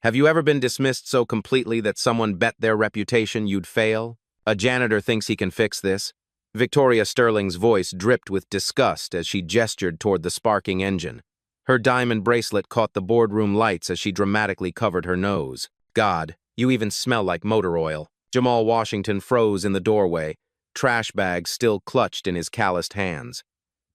Have you ever been dismissed so completely that someone bet their reputation you'd fail? A janitor thinks he can fix this. Victoria Sterling's voice dripped with disgust as she gestured toward the sparking engine. Her diamond bracelet caught the boardroom lights as she dramatically covered her nose. God, you even smell like motor oil. Jamal Washington froze in the doorway, trash bags still clutched in his calloused hands.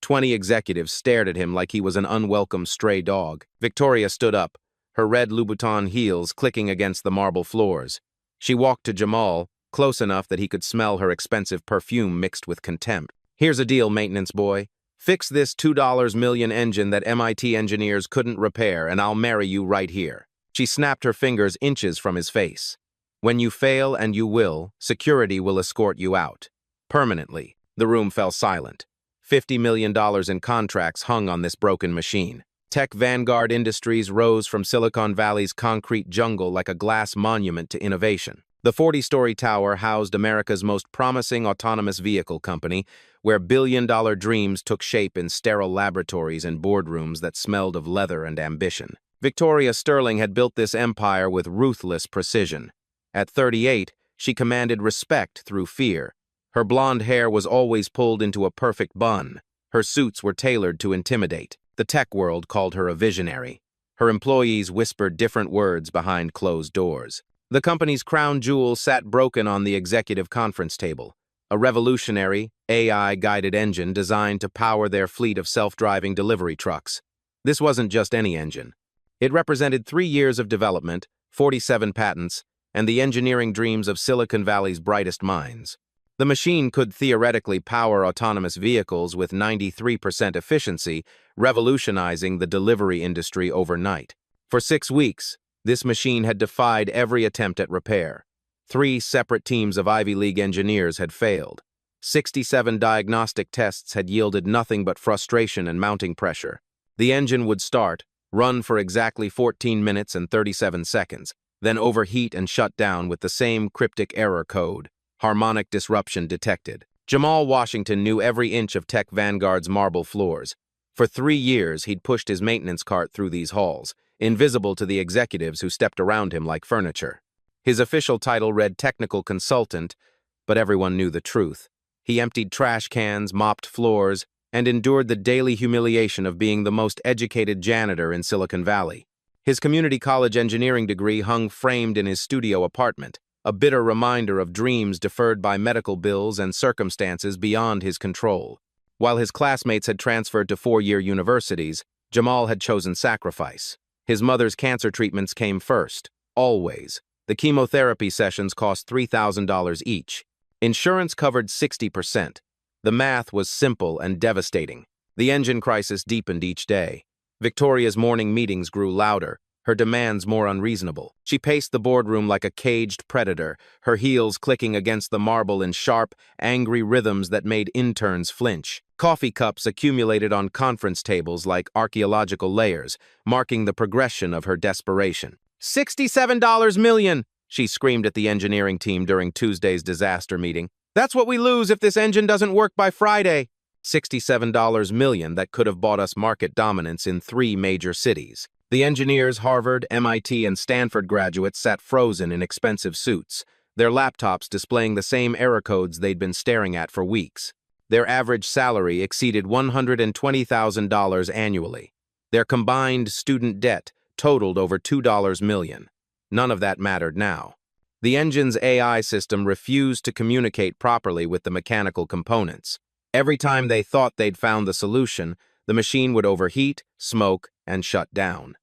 20 executives stared at him like he was an unwelcome stray dog. Victoria stood up, her red Louboutin heels clicking against the marble floors. She walked to Jamal, close enough that he could smell her expensive perfume mixed with contempt. Here's a deal, maintenance boy. Fix this $2 million engine that MIT engineers couldn't repair, and I'll marry you right here. She snapped her fingers inches from his face. When you fail, and you will, security will escort you out. Permanently. The room fell silent. $50 million in contracts hung on this broken machine. Tech vanguard industries rose from Silicon Valley's concrete jungle like a glass monument to innovation. The 40-story tower housed America's most promising autonomous vehicle company, where billion-dollar dreams took shape in sterile laboratories and boardrooms that smelled of leather and ambition. Victoria Sterling had built this empire with ruthless precision. At 38, she commanded respect through fear. Her blonde hair was always pulled into a perfect bun. Her suits were tailored to intimidate. The tech world called her a visionary. Her employees whispered different words behind closed doors. The company's crown jewel sat broken on the executive conference table, a revolutionary, AI-guided engine designed to power their fleet of self-driving delivery trucks. This wasn't just any engine. It represented 3 years of development, 47 patents, and the engineering dreams of Silicon Valley's brightest minds. The machine could theoretically power autonomous vehicles with 93% efficiency, revolutionizing the delivery industry overnight. For 6 weeks, this machine had defied every attempt at repair. 3 separate teams of Ivy League engineers had failed. 67 diagnostic tests had yielded nothing but frustration and mounting pressure. The engine would start, run for exactly 14 minutes and 37 seconds, then overheat and shut down with the same cryptic error code. Harmonic disruption detected. Jamal Washington knew every inch of Tech Vanguard's marble floors. For 3 years, he'd pushed his maintenance cart through these halls, invisible to the executives who stepped around him like furniture. His official title read technical consultant, but everyone knew the truth. He emptied trash cans, mopped floors, and endured the daily humiliation of being the most educated janitor in Silicon Valley. His community college engineering degree hung framed in his studio apartment, a bitter reminder of dreams deferred by medical bills and circumstances beyond his control. While his classmates had transferred to 4-year universities, Jamal had chosen sacrifice. His mother's cancer treatments came first, always. The chemotherapy sessions cost $3,000 each. Insurance covered 60%. The math was simple and devastating. The engine crisis deepened each day. Victoria's morning meetings grew louder, her demands more unreasonable. She paced the boardroom like a caged predator, her heels clicking against the marble in sharp, angry rhythms that made interns flinch. Coffee cups accumulated on conference tables like archaeological layers, marking the progression of her desperation. $67 million, she screamed at the engineering team during Tuesday's disaster meeting. That's what we lose if this engine doesn't work by Friday. $67 million that could have bought us market dominance in 3 major cities. The engineers, Harvard, MIT, and Stanford graduates sat frozen in expensive suits, their laptops displaying the same error codes they'd been staring at for weeks. Their average salary exceeded $120,000 annually. Their combined student debt totaled over $2 million. None of that mattered now. The engine's AI system refused to communicate properly with the mechanical components. Every time they thought they'd found the solution, the machine would overheat, smoke, and shut down.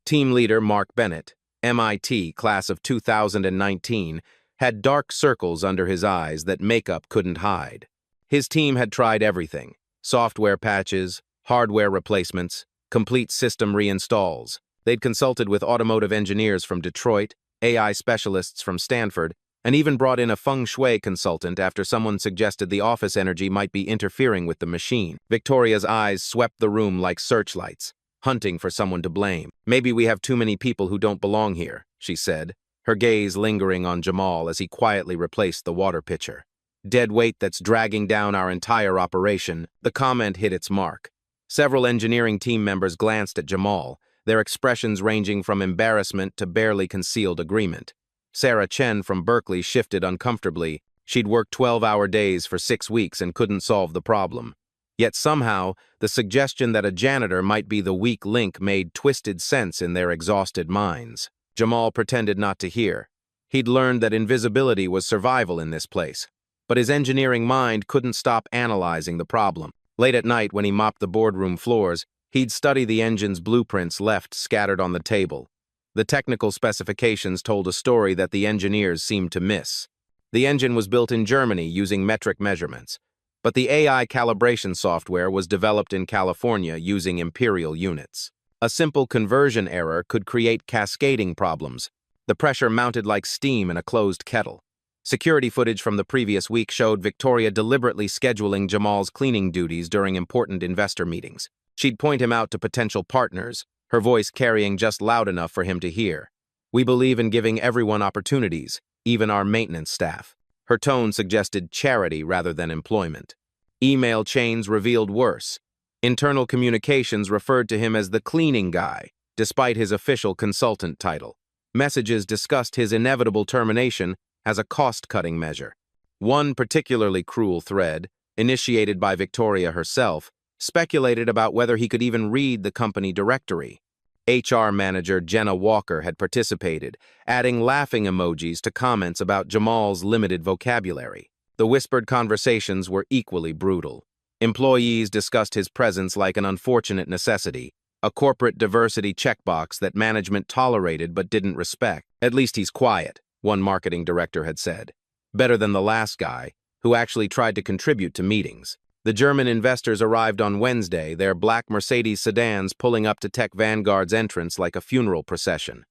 Team leader Mark Bennett, MIT, class of 2019, had dark circles under his eyes that makeup couldn't hide. His team had tried everything: software patches, hardware replacements, complete system reinstalls. They'd consulted with automotive engineers from Detroit, AI specialists from Stanford, and even brought in a feng shui consultant after someone suggested the office energy might be interfering with the machine. Victoria's eyes swept the room like searchlights, hunting for someone to blame. Maybe we have too many people who don't belong here, she said, her gaze lingering on Jamal as he quietly replaced the water pitcher. Dead weight that's dragging down our entire operation. The comment hit its mark. Several engineering team members glanced at Jamal, their expressions ranging from embarrassment to barely concealed agreement. Sarah Chen from Berkeley shifted uncomfortably. She'd worked 12-hour days for 6 weeks and couldn't solve the problem. Yet somehow, the suggestion that a janitor might be the weak link made twisted sense in their exhausted minds. Jamal pretended not to hear. He'd learned that invisibility was survival in this place, but his engineering mind couldn't stop analyzing the problem. Late at night, when he mopped the boardroom floors, he'd study the engine's blueprints left scattered on the table. The technical specifications told a story that the engineers seemed to miss. The engine was built in Germany using metric measurements, but the AI calibration software was developed in California using imperial units. A simple conversion error could create cascading problems. The pressure mounted like steam in a closed kettle. Security footage from the previous week showed Victoria deliberately scheduling Jamal's cleaning duties during important investor meetings. She'd point him out to potential partners, her voice carrying just loud enough for him to hear. "We believe in giving everyone opportunities, even our maintenance staff." Her tone suggested charity rather than employment. Email chains revealed worse. Internal communications referred to him as the cleaning guy, despite his official consultant title. Messages discussed his inevitable termination as a cost-cutting measure. One particularly cruel thread, initiated by Victoria herself, speculated about whether he could even read the company directory. HR manager Jenna Walker had participated, adding laughing emojis to comments about Jamal's limited vocabulary. The whispered conversations were equally brutal. Employees discussed his presence like an unfortunate necessity, a corporate diversity checkbox that management tolerated but didn't respect. "At least he's quiet," one marketing director had said. "Better than the last guy, who actually tried to contribute to meetings." The German investors arrived on Wednesday, their black Mercedes sedans pulling up to Tech Vanguard's entrance like a funeral procession.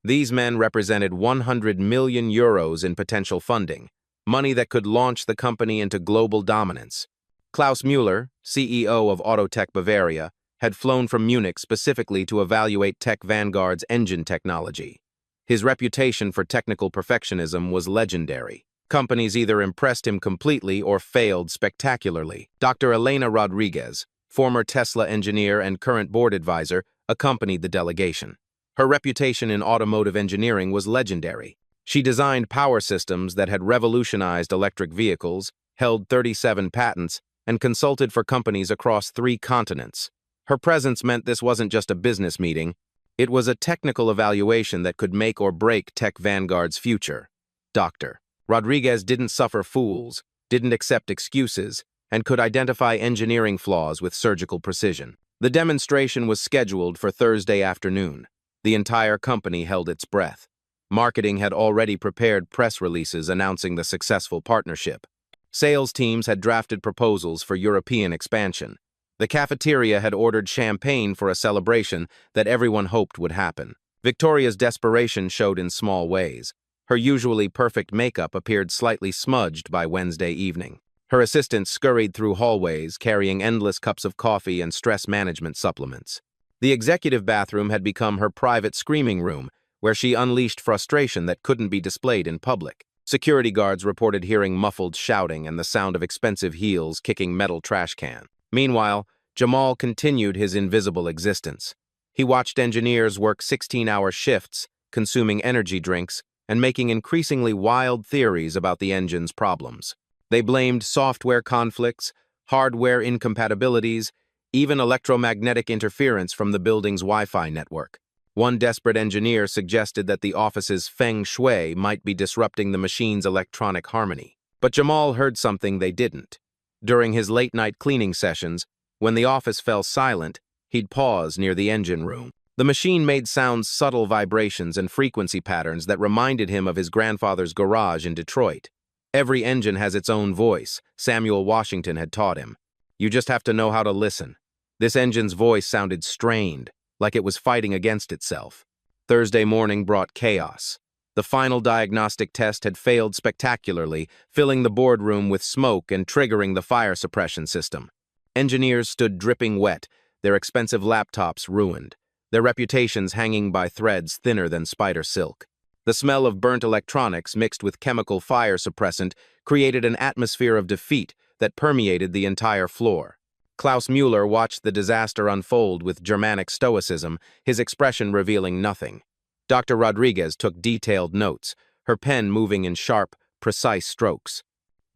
These men represented 100 million euros in potential funding, money that could launch the company into global dominance. Klaus Müller, CEO of Autotech Bavaria, had flown from Munich specifically to evaluate Tech Vanguard's engine technology. His reputation for technical perfectionism was legendary. Companies either impressed him completely or failed spectacularly. Dr. Elena Rodriguez, former Tesla engineer and current board advisor, accompanied the delegation. Her reputation in automotive engineering was legendary. She designed power systems that had revolutionized electric vehicles, held 37 patents, and consulted for companies across 3 continents. Her presence meant this wasn't just a business meeting, it was a technical evaluation that could make or break Tech Vanguard's future. Dr. Rodriguez didn't suffer fools, didn't accept excuses, and could identify engineering flaws with surgical precision. The demonstration was scheduled for Thursday afternoon. The entire company held its breath. Marketing had already prepared press releases announcing the successful partnership. Sales teams had drafted proposals for European expansion. The cafeteria had ordered champagne for a celebration that everyone hoped would happen. Victoria's desperation showed in small ways. Her usually perfect makeup appeared slightly smudged by Wednesday evening. Her assistant scurried through hallways, carrying endless cups of coffee and stress management supplements. The executive bathroom had become her private screaming room, where she unleashed frustration that couldn't be displayed in public. Security guards reported hearing muffled shouting and the sound of expensive heels kicking metal trash cans. Meanwhile, Jamal continued his invisible existence. He watched engineers work 16-hour shifts, consuming energy drinks, and making increasingly wild theories about the engine's problems. They blamed software conflicts, hardware incompatibilities, even electromagnetic interference from the building's Wi-Fi network. One desperate engineer suggested that the office's feng shui might be disrupting the machine's electronic harmony. But Jamal heard something they didn't. During his late-night cleaning sessions, when the office fell silent, he'd pause near the engine room. The machine made subtle vibrations and frequency patterns that reminded him of his grandfather's garage in Detroit. Every engine has its own voice, Samuel Washington had taught him. You just have to know how to listen. This engine's voice sounded strained, like it was fighting against itself. Thursday morning brought chaos. The final diagnostic test had failed spectacularly, filling the boardroom with smoke and triggering the fire suppression system. Engineers stood dripping wet, their expensive laptops ruined, their reputations hanging by threads thinner than spider silk. The smell of burnt electronics mixed with chemical fire suppressant created an atmosphere of defeat that permeated the entire floor. Klaus Mueller watched the disaster unfold with Germanic stoicism, his expression revealing nothing. Dr. Rodriguez took detailed notes, her pen moving in sharp, precise strokes.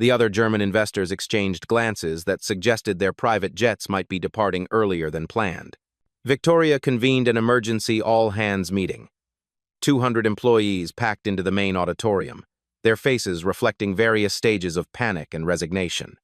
The other German investors exchanged glances that suggested their private jets might be departing earlier than planned. Victoria convened an emergency all-hands meeting. 200 employees packed into the main auditorium, their faces reflecting various stages of panic and resignation.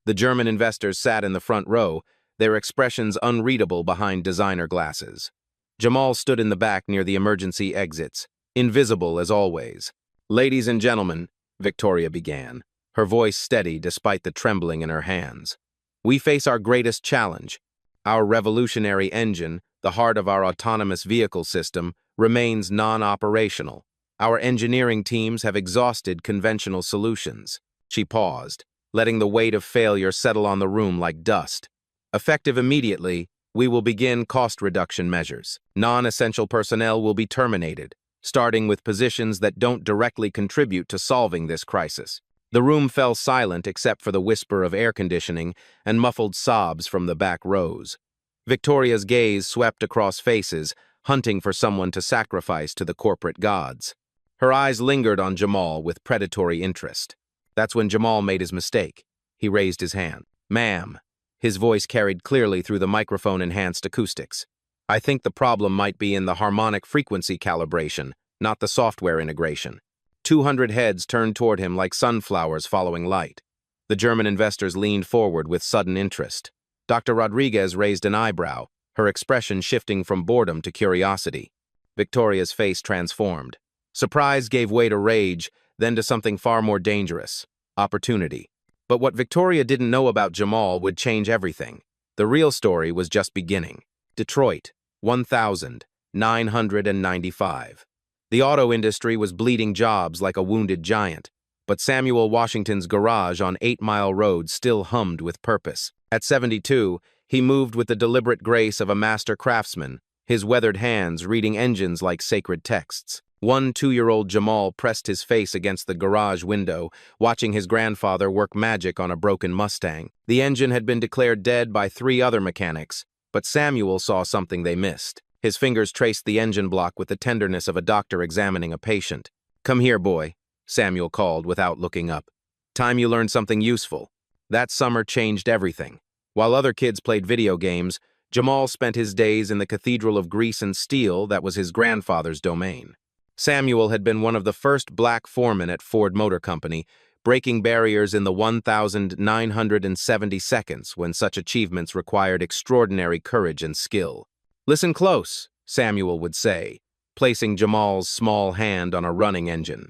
The German investors sat in the front row, their expressions unreadable behind designer glasses. Jamal stood in the back near the emergency exits, invisible as always. "Ladies and gentlemen," Victoria began, her voice steady despite the trembling in her hands. "We face our greatest challenge. Our revolutionary engine, the heart of our autonomous vehicle system, remains non-operational. Our engineering teams have exhausted conventional solutions." She paused, letting the weight of failure settle on the room like dust. "Effective immediately, we will begin cost reduction measures. Non-essential personnel will be terminated, starting with positions that don't directly contribute to solving this crisis." The room fell silent except for the whisper of air conditioning and muffled sobs from the back rows. Victoria's gaze swept across faces, hunting for someone to sacrifice to the corporate gods. Her eyes lingered on Jamal with predatory interest. That's when Jamal made his mistake. He raised his hand. "Ma'am." His voice carried clearly through the microphone-enhanced acoustics. "I think the problem might be in the harmonic frequency calibration, not the software integration." 200 heads turned toward him like sunflowers following light. The German investors leaned forward with sudden interest. Dr. Rodriguez raised an eyebrow, her expression shifting from boredom to curiosity. Victoria's face transformed. Surprise gave way to rage, then to something far more dangerous: opportunity. But what Victoria didn't know about Jamal would change everything. The real story was just beginning. Detroit, 1995. The auto industry was bleeding jobs like a wounded giant, but Samuel Washington's garage on 8 Mile Road still hummed with purpose. At 72, he moved with the deliberate grace of a master craftsman, his weathered hands reading engines like sacred texts. One 2-year-old Jamal pressed his face against the garage window, watching his grandfather work magic on a broken Mustang. The engine had been declared dead by 3 other mechanics, but Samuel saw something they missed. His fingers traced the engine block with the tenderness of a doctor examining a patient. "Come here, boy," Samuel called without looking up. "Time you learned something useful." That summer changed everything. While other kids played video games, Jamal spent his days in the cathedral of grease and steel that was his grandfather's domain. Samuel had been one of the first black foremen at Ford Motor Company, breaking barriers in the 1,970 seconds when such achievements required extraordinary courage and skill. "Listen close," Samuel would say, placing Jamal's small hand on a running engine.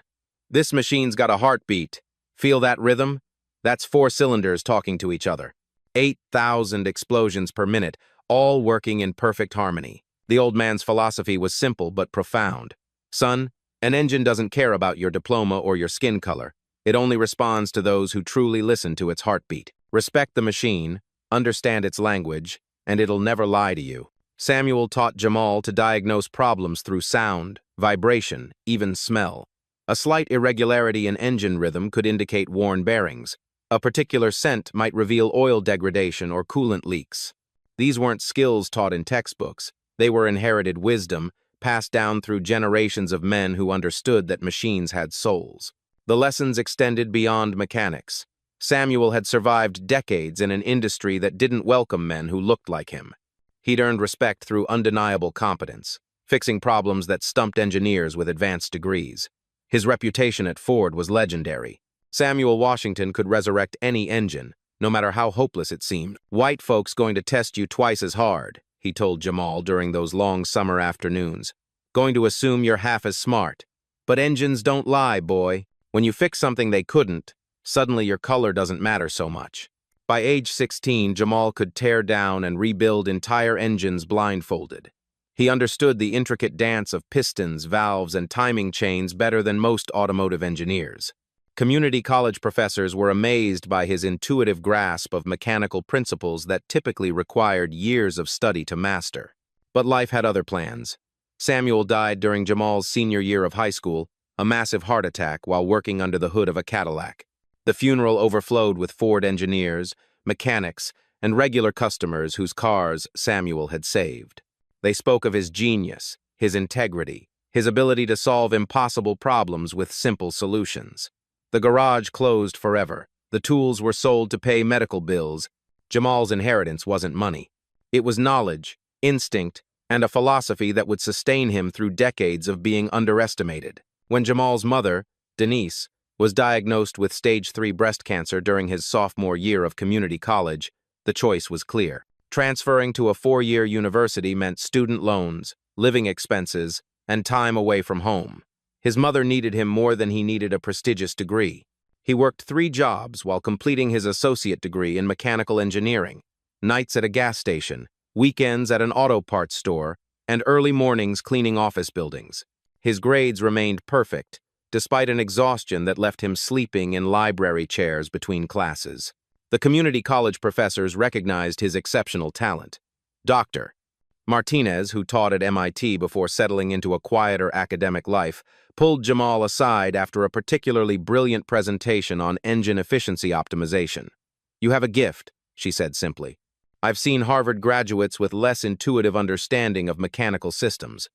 "This machine's got a heartbeat. Feel that rhythm? That's 4 cylinders talking to each other. 8,000 explosions per minute, all working in perfect harmony." The old man's philosophy was simple but profound. "Son, an engine doesn't care about your diploma or your skin color. It only responds to those who truly listen to its heartbeat. Respect the machine, understand its language, and it'll never lie to you." Samuel taught Jamal to diagnose problems through sound, vibration, even smell. A slight irregularity in engine rhythm could indicate worn bearings. A particular scent might reveal oil degradation or coolant leaks. These weren't skills taught in textbooks. They were inherited wisdom, passed down through generations of men who understood that machines had souls. The lessons extended beyond mechanics. Samuel had survived decades in an industry that didn't welcome men who looked like him. He'd earned respect through undeniable competence, fixing problems that stumped engineers with advanced degrees. His reputation at Ford was legendary. Samuel Washington could resurrect any engine, no matter how hopeless it seemed. "White folks going to test you twice as hard," he told Jamal during those long summer afternoons. "Going to assume you're half as smart. But engines don't lie, boy. When you fix something they couldn't, suddenly your color doesn't matter so much." By age 16, Jamal could tear down and rebuild entire engines blindfolded. He understood the intricate dance of pistons, valves, and timing chains better than most automotive engineers. Community college professors were amazed by his intuitive grasp of mechanical principles that typically required years of study to master. But life had other plans. Samuel died during Jamal's senior year of high school, a massive heart attack while working under the hood of a Cadillac. The funeral overflowed with Ford engineers, mechanics, and regular customers whose cars Samuel had saved. They spoke of his genius, his integrity, his ability to solve impossible problems with simple solutions. The garage closed forever. The tools were sold to pay medical bills. Jamal's inheritance wasn't money. It was knowledge, instinct, and a philosophy that would sustain him through decades of being underestimated. When Jamal's mother, Denise, was diagnosed with stage 3 breast cancer during his sophomore year of community college, the choice was clear. Transferring to a 4-year university meant student loans, living expenses, and time away from home. His mother needed him more than he needed a prestigious degree. He worked 3 jobs while completing his associate degree in mechanical engineering, nights at a gas station, weekends at an auto parts store, and early mornings cleaning office buildings. His grades remained perfect, despite an exhaustion that left him sleeping in library chairs between classes. The community college professors recognized his exceptional talent. Dr. Martinez, who taught at MIT before settling into a quieter academic life, pulled Jamal aside after a particularly brilliant presentation on engine efficiency optimization. "You have a gift," she said simply. "I've seen Harvard graduates with less intuitive understanding of mechanical systems.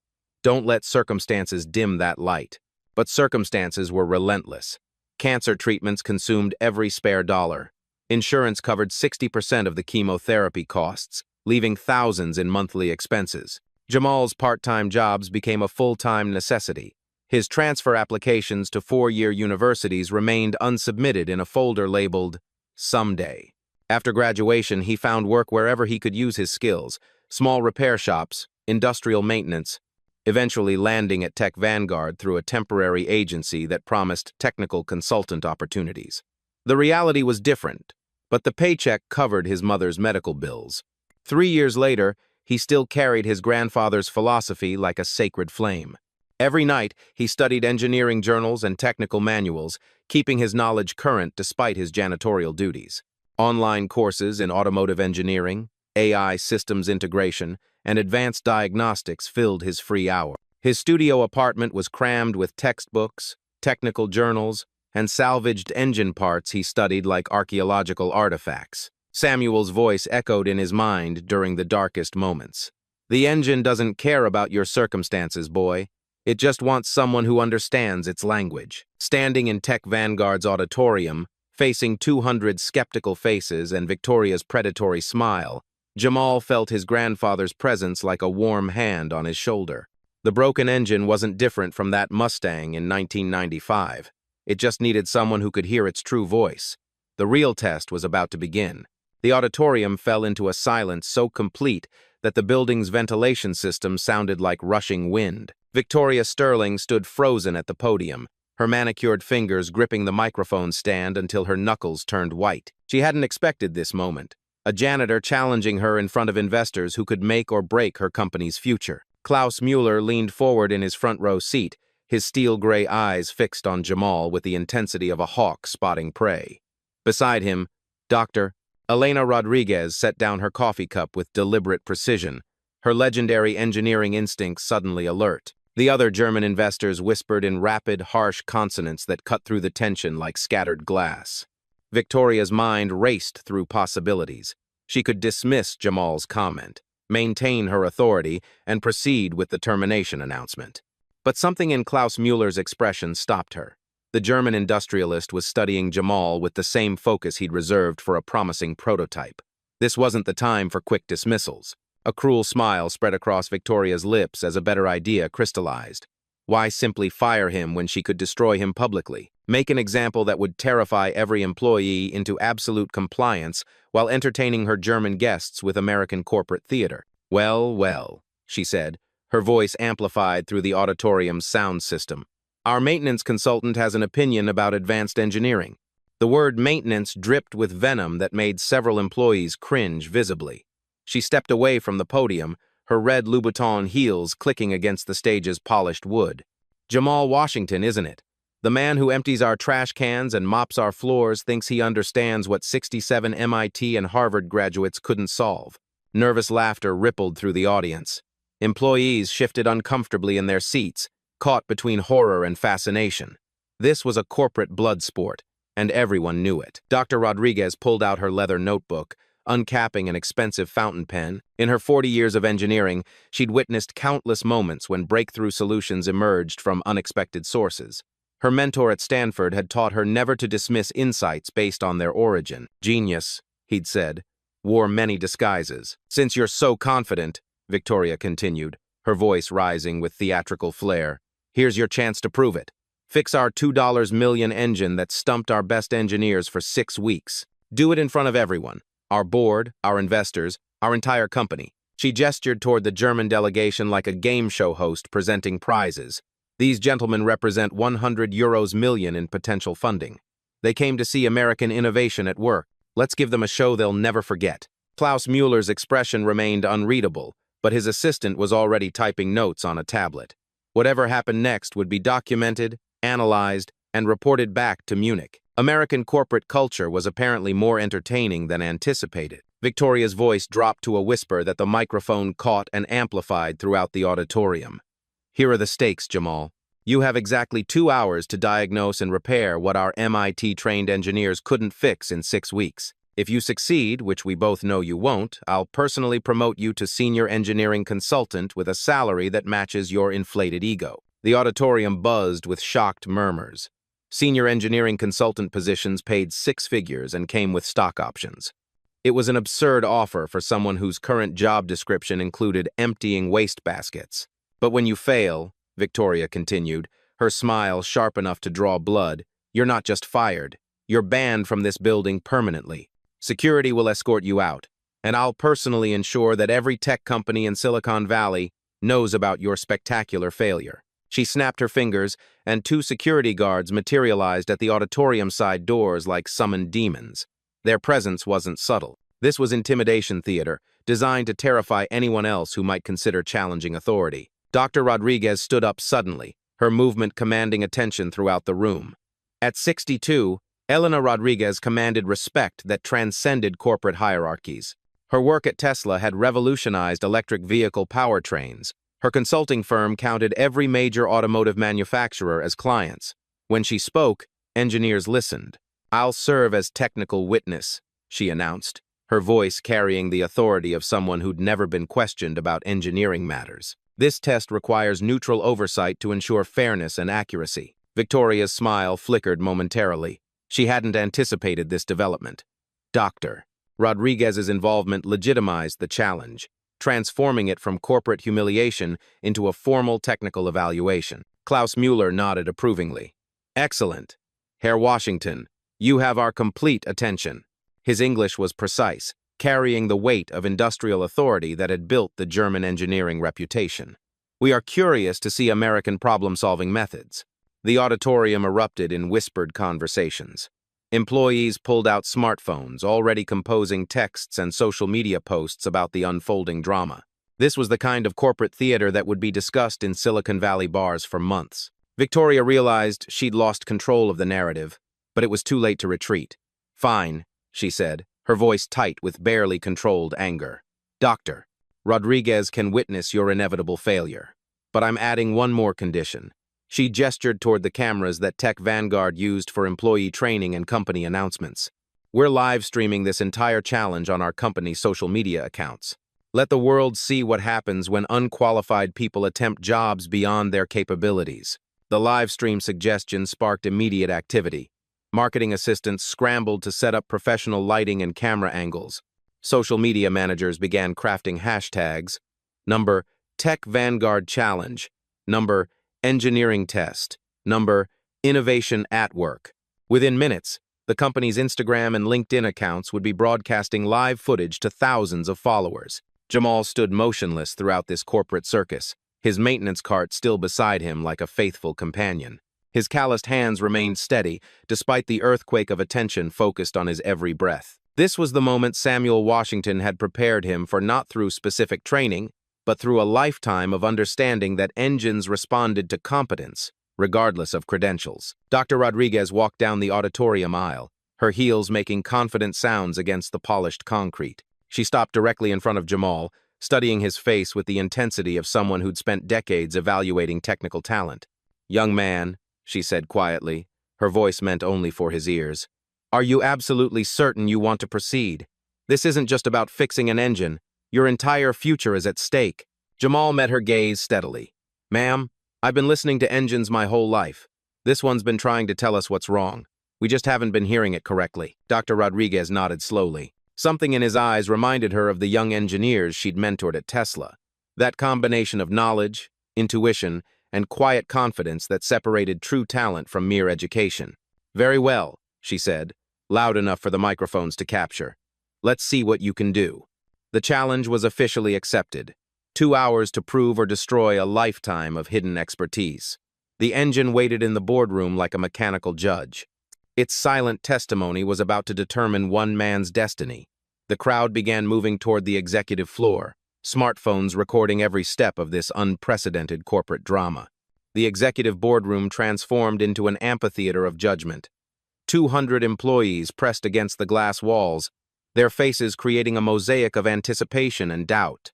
Don't let circumstances dim that light." But circumstances were relentless. Cancer treatments consumed every spare dollar. Insurance covered 60% of the chemotherapy costs, leaving thousands in monthly expenses. Jamal's part-time jobs became a full-time necessity. His transfer applications to 4-year universities remained unsubmitted in a folder labeled "Someday." After graduation, he found work wherever he could use his skills: small repair shops, industrial maintenance, eventually landing at Tech Vanguard through a temporary agency that promised technical consultant opportunities. The reality was different, but the paycheck covered his mother's medical bills. 3 years later, he still carried his grandfather's philosophy like a sacred flame. Every night, he studied engineering journals and technical manuals, keeping his knowledge current despite his janitorial duties. Online courses in automotive engineering, AI systems integration, and advanced diagnostics filled his free hour. His studio apartment was crammed with textbooks, technical journals, and salvaged engine parts he studied like archaeological artifacts. Samuel's voice echoed in his mind during the darkest moments. "The engine doesn't care about your circumstances, boy. It just wants someone who understands its language." Standing in Tech Vanguard's auditorium, facing 200 skeptical faces and Victoria's predatory smile, Jamal felt his grandfather's presence like a warm hand on his shoulder. The broken engine wasn't different from that Mustang in 1995. It just needed someone who could hear its true voice. The real test was about to begin. The auditorium fell into a silence so complete that the building's ventilation system sounded like rushing wind. Victoria Sterling stood frozen at the podium, her manicured fingers gripping the microphone stand until her knuckles turned white. She hadn't expected this moment. A janitor challenging her in front of investors who could make or break her company's future. Klaus Mueller leaned forward in his front row seat, his steel-gray eyes fixed on Jamal with the intensity of a hawk spotting prey. Beside him, Dr. Elena Rodriguez set down her coffee cup with deliberate precision, her legendary engineering instincts suddenly alert. The other German investors whispered in rapid, harsh consonants that cut through the tension like scattered glass. Victoria's mind raced through possibilities. She could dismiss Jamal's comment, maintain her authority, and proceed with the termination announcement. But something in Klaus Mueller's expression stopped her. The German industrialist was studying Jamal with the same focus he'd reserved for a promising prototype. This wasn't the time for quick dismissals. A cruel smile spread across Victoria's lips as a better idea crystallized. Why simply fire him when she could destroy him publicly? Make an example that would terrify every employee into absolute compliance while entertaining her German guests with American corporate theater. "Well, well," she said, her voice amplified through the auditorium's sound system. "Our maintenance consultant has an opinion about advanced engineering." The word maintenance dripped with venom that made several employees cringe visibly. She stepped away from the podium, her red Louboutin heels clicking against the stage's polished wood. "Jamal Washington, isn't it? The man who empties our trash cans and mops our floors thinks he understands what 67 MIT and Harvard graduates couldn't solve." Nervous laughter rippled through the audience. Employees shifted uncomfortably in their seats, caught between horror and fascination. This was a corporate blood sport, and everyone knew it. Dr. Rodriguez pulled out her leather notebook, uncapping an expensive fountain pen. In her 40 years of engineering, she'd witnessed countless moments when breakthrough solutions emerged from unexpected sources. Her mentor at Stanford had taught her never to dismiss insights based on their origin. Genius, he'd said, wore many disguises. Since you're so confident, Victoria continued, her voice rising with theatrical flair, here's your chance to prove it. Fix our $2 million engine that stumped our best engineers for 6 weeks. Do it in front of everyone. Our board, our investors, our entire company. She gestured toward the German delegation like a game show host presenting prizes. These gentlemen represent €100 million in potential funding. They came to see American innovation at work. Let's give them a show they'll never forget. Klaus Mueller's expression remained unreadable, but his assistant was already typing notes on a tablet. Whatever happened next would be documented, analyzed, and reported back to Munich. American corporate culture was apparently more entertaining than anticipated. Victoria's voice dropped to a whisper that the microphone caught and amplified throughout the auditorium. Here are the stakes, Jamal. You have exactly 2 hours to diagnose and repair what our MIT-trained engineers couldn't fix in 6 weeks. If you succeed, which we both know you won't, I'll personally promote you to senior engineering consultant with a salary that matches your inflated ego. The auditorium buzzed with shocked murmurs. Senior engineering consultant positions paid 6 figures and came with stock options. It was an absurd offer for someone whose current job description included emptying wastebaskets. But when you fail, Victoria continued, her smile sharp enough to draw blood, you're not just fired, you're banned from this building permanently. Security will escort you out, and I'll personally ensure that every tech company in Silicon Valley knows about your spectacular failure. She snapped her fingers, and 2 security guards materialized at the auditorium side doors like summoned demons. Their presence wasn't subtle. This was intimidation theater, designed to terrify anyone else who might consider challenging authority. Dr. Rodriguez stood up suddenly, her movement commanding attention throughout the room. At 62, Elena Rodriguez commanded respect that transcended corporate hierarchies. Her work at Tesla had revolutionized electric vehicle powertrains. Her consulting firm counted every major automotive manufacturer as clients. When she spoke, engineers listened. I'll serve as technical witness, she announced, her voice carrying the authority of someone who'd never been questioned about engineering matters. This test requires neutral oversight to ensure fairness and accuracy. Victoria's smile flickered momentarily. She hadn't anticipated this development. Dr. Rodriguez's involvement legitimized the challenge, transforming it from corporate humiliation into a formal technical evaluation. Klaus Mueller nodded approvingly. Excellent. Herr Washington, you have our complete attention. His English was precise, carrying the weight of industrial authority that had built the German engineering reputation. We are curious to see American problem-solving methods. The auditorium erupted in whispered conversations. Employees pulled out smartphones, already composing texts and social media posts about the unfolding drama. This was the kind of corporate theater that would be discussed in Silicon Valley bars for months. Victoria realized she'd lost control of the narrative, but it was too late to retreat. Fine, she said, her voice tight with barely controlled anger. Doctor, Rodriguez can witness your inevitable failure. But I'm adding one more condition. She gestured toward the cameras that Tech Vanguard used for employee training and company announcements. We're live streaming this entire challenge on our company's social media accounts. Let the world see what happens when unqualified people attempt jobs beyond their capabilities. The live stream suggestion sparked immediate activity. Marketing assistants scrambled to set up professional lighting and camera angles. Social media managers began crafting hashtags. Number Tech Vanguard Challenge. Number Engineering Test. Number Innovation at Work. Within minutes, the company's Instagram and LinkedIn accounts would be broadcasting live footage to thousands of followers. Jamal stood motionless throughout this corporate circus, his maintenance cart still beside him like a faithful companion. His calloused hands remained steady, despite the earthquake of attention focused on his every breath. This was the moment Samuel Washington had prepared him for, not through specific training, but through a lifetime of understanding that engines responded to competence, regardless of credentials. Dr. Rodriguez walked down the auditorium aisle, her heels making confident sounds against the polished concrete. She stopped directly in front of Jamal, studying his face with the intensity of someone who'd spent decades evaluating technical talent. "Young man," she said quietly, her voice meant only for his ears, "are you absolutely certain you want to proceed?" This isn't just about fixing an engine. Your entire future is at stake. Jamal met her gaze steadily. Ma'am, I've been listening to engines my whole life. This one's been trying to tell us what's wrong. We just haven't been hearing it correctly. Dr. Rodriguez nodded slowly. Something in his eyes reminded her of the young engineers she'd mentored at Tesla. That combination of knowledge, intuition, and quiet confidence that separated true talent from mere education. Very well, she said, loud enough for the microphones to capture. Let's see what you can do. The challenge was officially accepted. 2 hours to prove or destroy a lifetime of hidden expertise. The engine waited in the boardroom like a mechanical judge. Its silent testimony was about to determine one man's destiny. The crowd began moving toward the executive floor, smartphones recording every step of this unprecedented corporate drama. The executive boardroom transformed into an amphitheater of judgment. 200 employees pressed against the glass walls, their faces creating a mosaic of anticipation and doubt.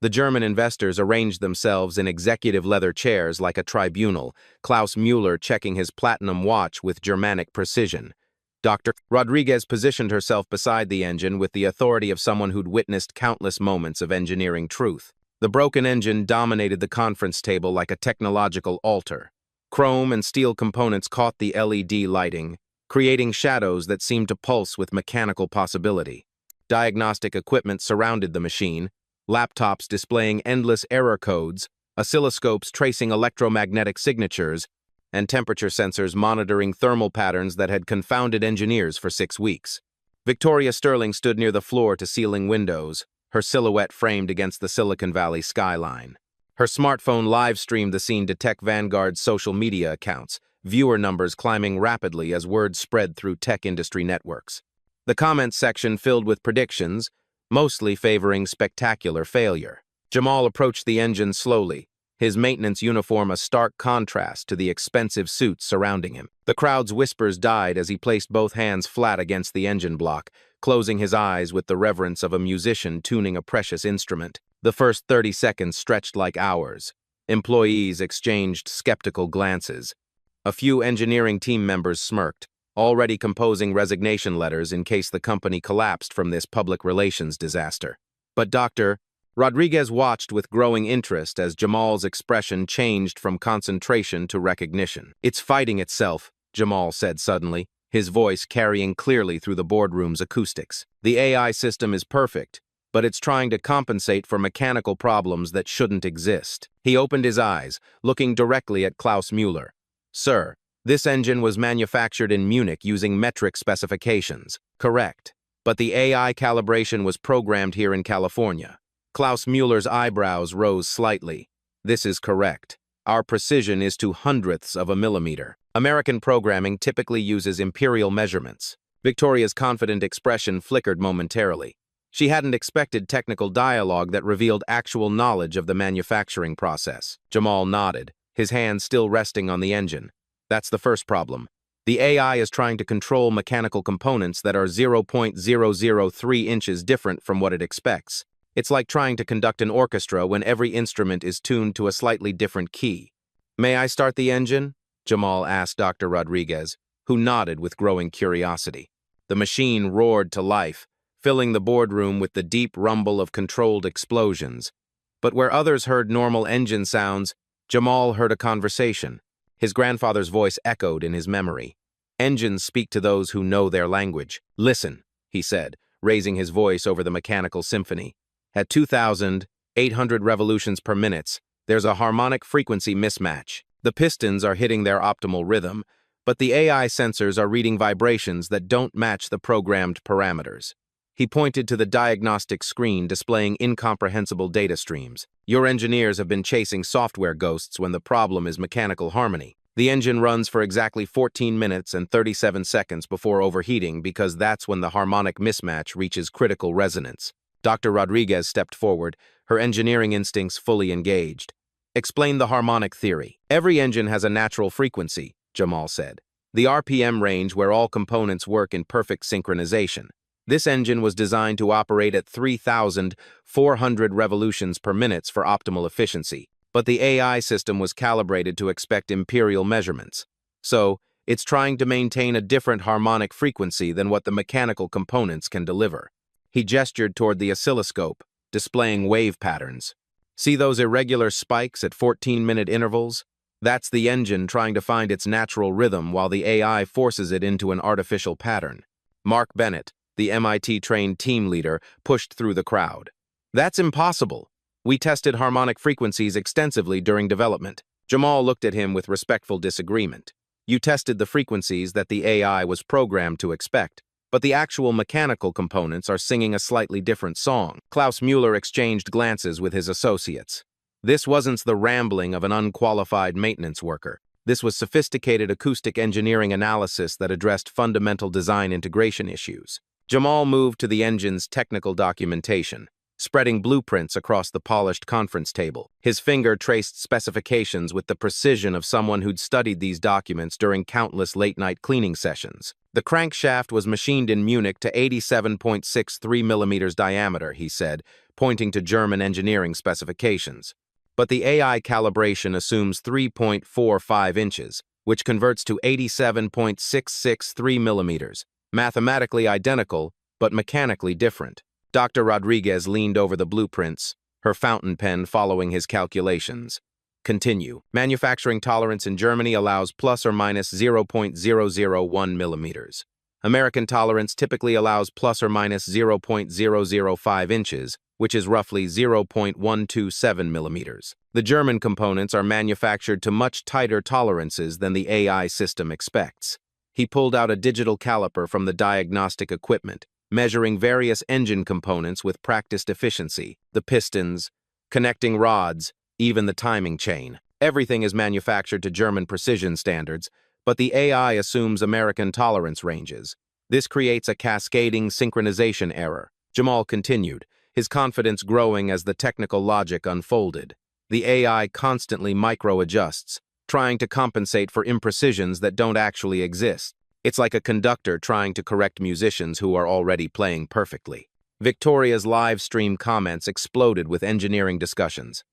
The German investors arranged themselves in executive leather chairs like a tribunal, Klaus Müller checking his platinum watch with Germanic precision. Dr. Rodriguez positioned herself beside the engine with the authority of someone who'd witnessed countless moments of engineering truth. The broken engine dominated the conference table like a technological altar. Chrome and steel components caught the LED lighting, creating shadows that seemed to pulse with mechanical possibility. Diagnostic equipment surrounded the machine, laptops displaying endless error codes, oscilloscopes tracing electromagnetic signatures, and temperature sensors monitoring thermal patterns that had confounded engineers for 6 weeks. Victoria Sterling stood near the floor-to-ceiling windows, her silhouette framed against the Silicon Valley skyline. Her smartphone live-streamed the scene to Tech Vanguard's social media accounts, viewer numbers climbing rapidly as word spread through tech industry networks. The comments section filled with predictions, mostly favoring spectacular failure. Jamal approached the engine slowly, his maintenance uniform a stark contrast to the expensive suits surrounding him. The crowd's whispers died as he placed both hands flat against the engine block, closing his eyes with the reverence of a musician tuning a precious instrument. The first 30 seconds stretched like hours. Employees exchanged skeptical glances. A few engineering team members smirked, already composing resignation letters in case the company collapsed from this public relations disaster. But Dr. Rodriguez watched with growing interest as Jamal's expression changed from concentration to recognition. It's fighting itself, Jamal said suddenly, his voice carrying clearly through the boardroom's acoustics. The AI system is perfect, but it's trying to compensate for mechanical problems that shouldn't exist. He opened his eyes, looking directly at Klaus Müller. Sir, this engine was manufactured in Munich using metric specifications. Correct. But the AI calibration was programmed here in California. Klaus Müller's eyebrows rose slightly. This is correct. Our precision is to hundredths of a millimeter. American programming typically uses imperial measurements. Victoria's confident expression flickered momentarily. She hadn't expected technical dialogue that revealed actual knowledge of the manufacturing process. Jamal nodded, his hand still resting on the engine. That's the first problem. The AI is trying to control mechanical components that are 0.003 inches different from what it expects. It's like trying to conduct an orchestra when every instrument is tuned to a slightly different key. May I start the engine? Jamal asked Dr. Rodriguez, who nodded with growing curiosity. The machine roared to life, filling the boardroom with the deep rumble of controlled explosions. But where others heard normal engine sounds, Jamal heard a conversation. His grandfather's voice echoed in his memory. Engines speak to those who know their language. Listen, he said, raising his voice over the mechanical symphony. At 2,800 revolutions per minute, there's a harmonic frequency mismatch. The pistons are hitting their optimal rhythm, but the AI sensors are reading vibrations that don't match the programmed parameters. He pointed to the diagnostic screen displaying incomprehensible data streams. Your engineers have been chasing software ghosts when the problem is mechanical harmony. The engine runs for exactly 14 minutes and 37 seconds before overheating because that's when the harmonic mismatch reaches critical resonance. Dr. Rodriguez stepped forward, her engineering instincts fully engaged. Explain the harmonic theory. Every engine has a natural frequency, Jamal said. The RPM range where all components work in perfect synchronization. This engine was designed to operate at 3,400 revolutions per minute for optimal efficiency, but the AI system was calibrated to expect imperial measurements. So, it's trying to maintain a different harmonic frequency than what the mechanical components can deliver. He gestured toward the oscilloscope, displaying wave patterns. See those irregular spikes at 14-minute intervals? That's the engine trying to find its natural rhythm while the AI forces it into an artificial pattern. Mark Bennett, the MIT-trained team leader, pushed through the crowd. That's impossible. We tested harmonic frequencies extensively during development. Jamal looked at him with respectful disagreement. You tested the frequencies that the AI was programmed to expect, but the actual mechanical components are singing a slightly different song. Klaus Mueller exchanged glances with his associates. This wasn't the rambling of an unqualified maintenance worker. This was sophisticated acoustic engineering analysis that addressed fundamental design integration issues. Jamal moved to the engine's technical documentation, spreading blueprints across the polished conference table. His finger traced specifications with the precision of someone who'd studied these documents during countless late-night cleaning sessions. The crankshaft was machined in Munich to 87.63 millimeters diameter, he said, pointing to German engineering specifications. But the AI calibration assumes 3.45 inches, which converts to 87.663 millimeters, mathematically identical, but mechanically different. Dr. Rodriguez leaned over the blueprints, her fountain pen following his calculations. Continue. Manufacturing tolerance in Germany allows plus or minus 0.001 millimeters. American tolerance typically allows plus or minus 0.005 inches, which is roughly 0.127 millimeters. The German components are manufactured to much tighter tolerances than the AI system expects. He pulled out a digital caliper from the diagnostic equipment, measuring various engine components with practiced efficiency, the pistons, connecting rods, even the timing chain. Everything is manufactured to German precision standards, but the AI assumes American tolerance ranges. This creates a cascading synchronization error. Jamal continued, his confidence growing as the technical logic unfolded. The AI constantly micro-adjusts, trying to compensate for imprecisions that don't actually exist. It's like a conductor trying to correct musicians who are already playing perfectly. Victoria's live stream comments exploded with engineering discussions.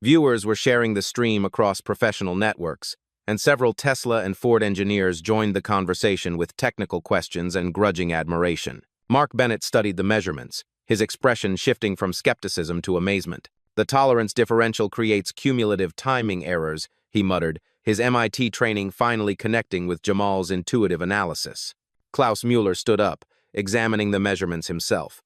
Viewers were sharing the stream across professional networks, and several Tesla and Ford engineers joined the conversation with technical questions and grudging admiration. Mark Bennett studied the measurements, his expression shifting from skepticism to amazement. The tolerance differential creates cumulative timing errors, he muttered, his MIT training finally connecting with Jamal's intuitive analysis. Klaus Mueller stood up, examining the measurements himself.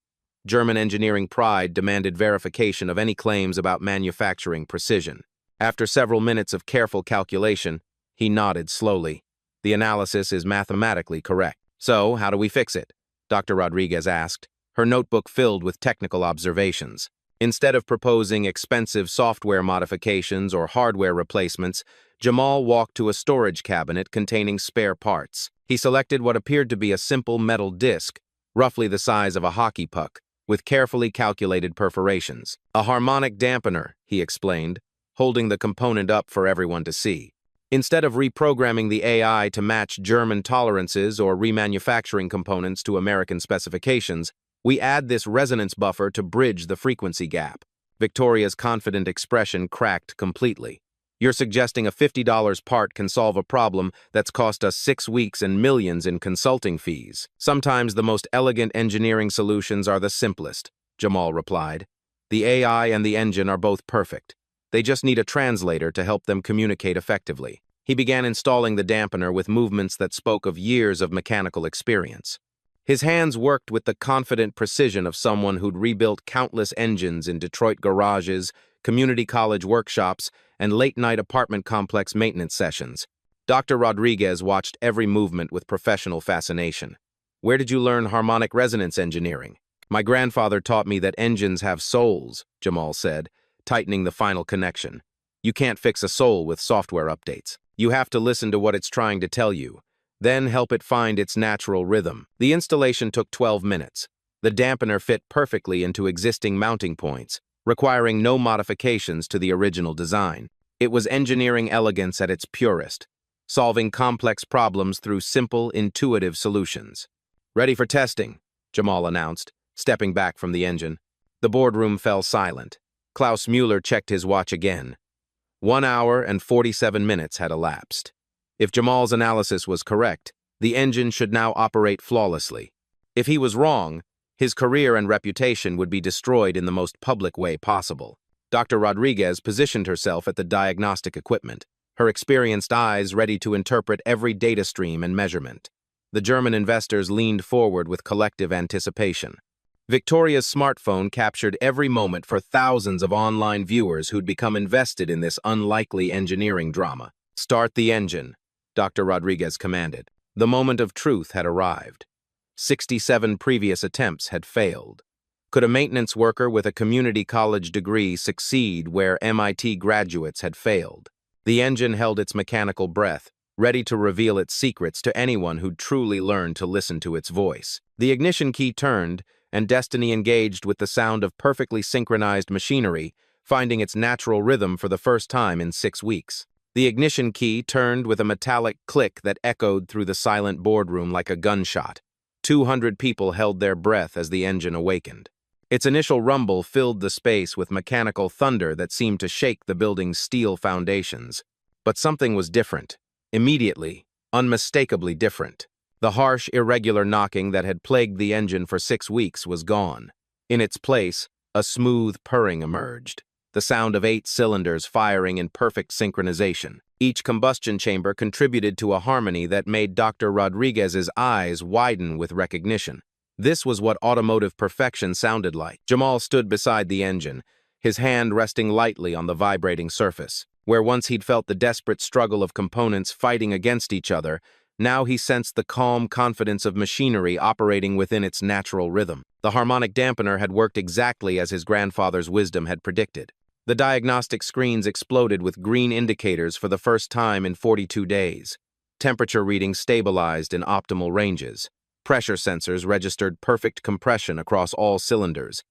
German engineering pride demanded verification of any claims about manufacturing precision. After several minutes of careful calculation, he nodded slowly. The analysis is mathematically correct. So, how do we fix it? Dr. Rodriguez asked, her notebook filled with technical observations. Instead of proposing expensive software modifications or hardware replacements, Jamal walked to a storage cabinet containing spare parts. He selected what appeared to be a simple metal disc, roughly the size of a hockey puck, with carefully calculated perforations. A harmonic dampener, he explained, holding the component up for everyone to see. Instead of reprogramming the AI to match German tolerances or remanufacturing components to American specifications, we add this resonance buffer to bridge the frequency gap. Victoria's confident expression cracked completely. You're suggesting a $50 part can solve a problem that's cost us 6 weeks and millions in consulting fees. Sometimes the most elegant engineering solutions are the simplest, Jamal replied. The AI and the engine are both perfect. They just need a translator to help them communicate effectively. He began installing the dampener with movements that spoke of years of mechanical experience. His hands worked with the confident precision of someone who'd rebuilt countless engines in Detroit garages, community college workshops, and late-night apartment complex maintenance sessions. Dr. Rodriguez watched every movement with professional fascination. Where did you learn harmonic resonance engineering? My grandfather taught me that engines have souls, Jamal said, tightening the final connection. You can't fix a soul with software updates. You have to listen to what it's trying to tell you, then help it find its natural rhythm. The installation took 12 minutes. The dampener fit perfectly into existing mounting points, requiring no modifications to the original design. It was engineering elegance at its purest, solving complex problems through simple, intuitive solutions. Ready for testing, Jamal announced, stepping back from the engine. The boardroom fell silent. Klaus Mueller checked his watch again. 1 hour and 47 minutes had elapsed. If Jamal's analysis was correct, the engine should now operate flawlessly. If he was wrong, His career and reputation would be destroyed in the most public way possible. Dr. Rodriguez positioned herself at the diagnostic equipment, her experienced eyes ready to interpret every data stream and measurement. The German investors leaned forward with collective anticipation. Victoria's smartphone captured every moment for thousands of online viewers who'd become invested in this unlikely engineering drama. "Start the engine," Dr. Rodriguez commanded. The moment of truth had arrived. 67 previous attempts had failed. Could a maintenance worker with a community college degree succeed where MIT graduates had failed? The engine held its mechanical breath, ready to reveal its secrets to anyone who'd truly learned to listen to its voice. The ignition key turned, and destiny engaged with the sound of perfectly synchronized machinery, finding its natural rhythm for the first time in 6 weeks. The ignition key turned with a metallic click that echoed through the silent boardroom like a gunshot. 200 people held their breath as the engine awakened. Its initial rumble filled the space with mechanical thunder that seemed to shake the building's steel foundations. But something was different. Immediately, unmistakably different. The harsh, irregular knocking that had plagued the engine for 6 weeks was gone. In its place, a smooth purring emerged, the sound of 8 cylinders firing in perfect synchronization. Each combustion chamber contributed to a harmony that made Dr. Rodriguez's eyes widen with recognition. This was what automotive perfection sounded like. Jamal stood beside the engine, his hand resting lightly on the vibrating surface. Where once he'd felt the desperate struggle of components fighting against each other, now he sensed the calm confidence of machinery operating within its natural rhythm. The harmonic dampener had worked exactly as his grandfather's wisdom had predicted. The diagnostic screens exploded with green indicators for the first time in 42 days. Temperature readings stabilized in optimal ranges. Pressure sensors registered perfect compression across all cylinders.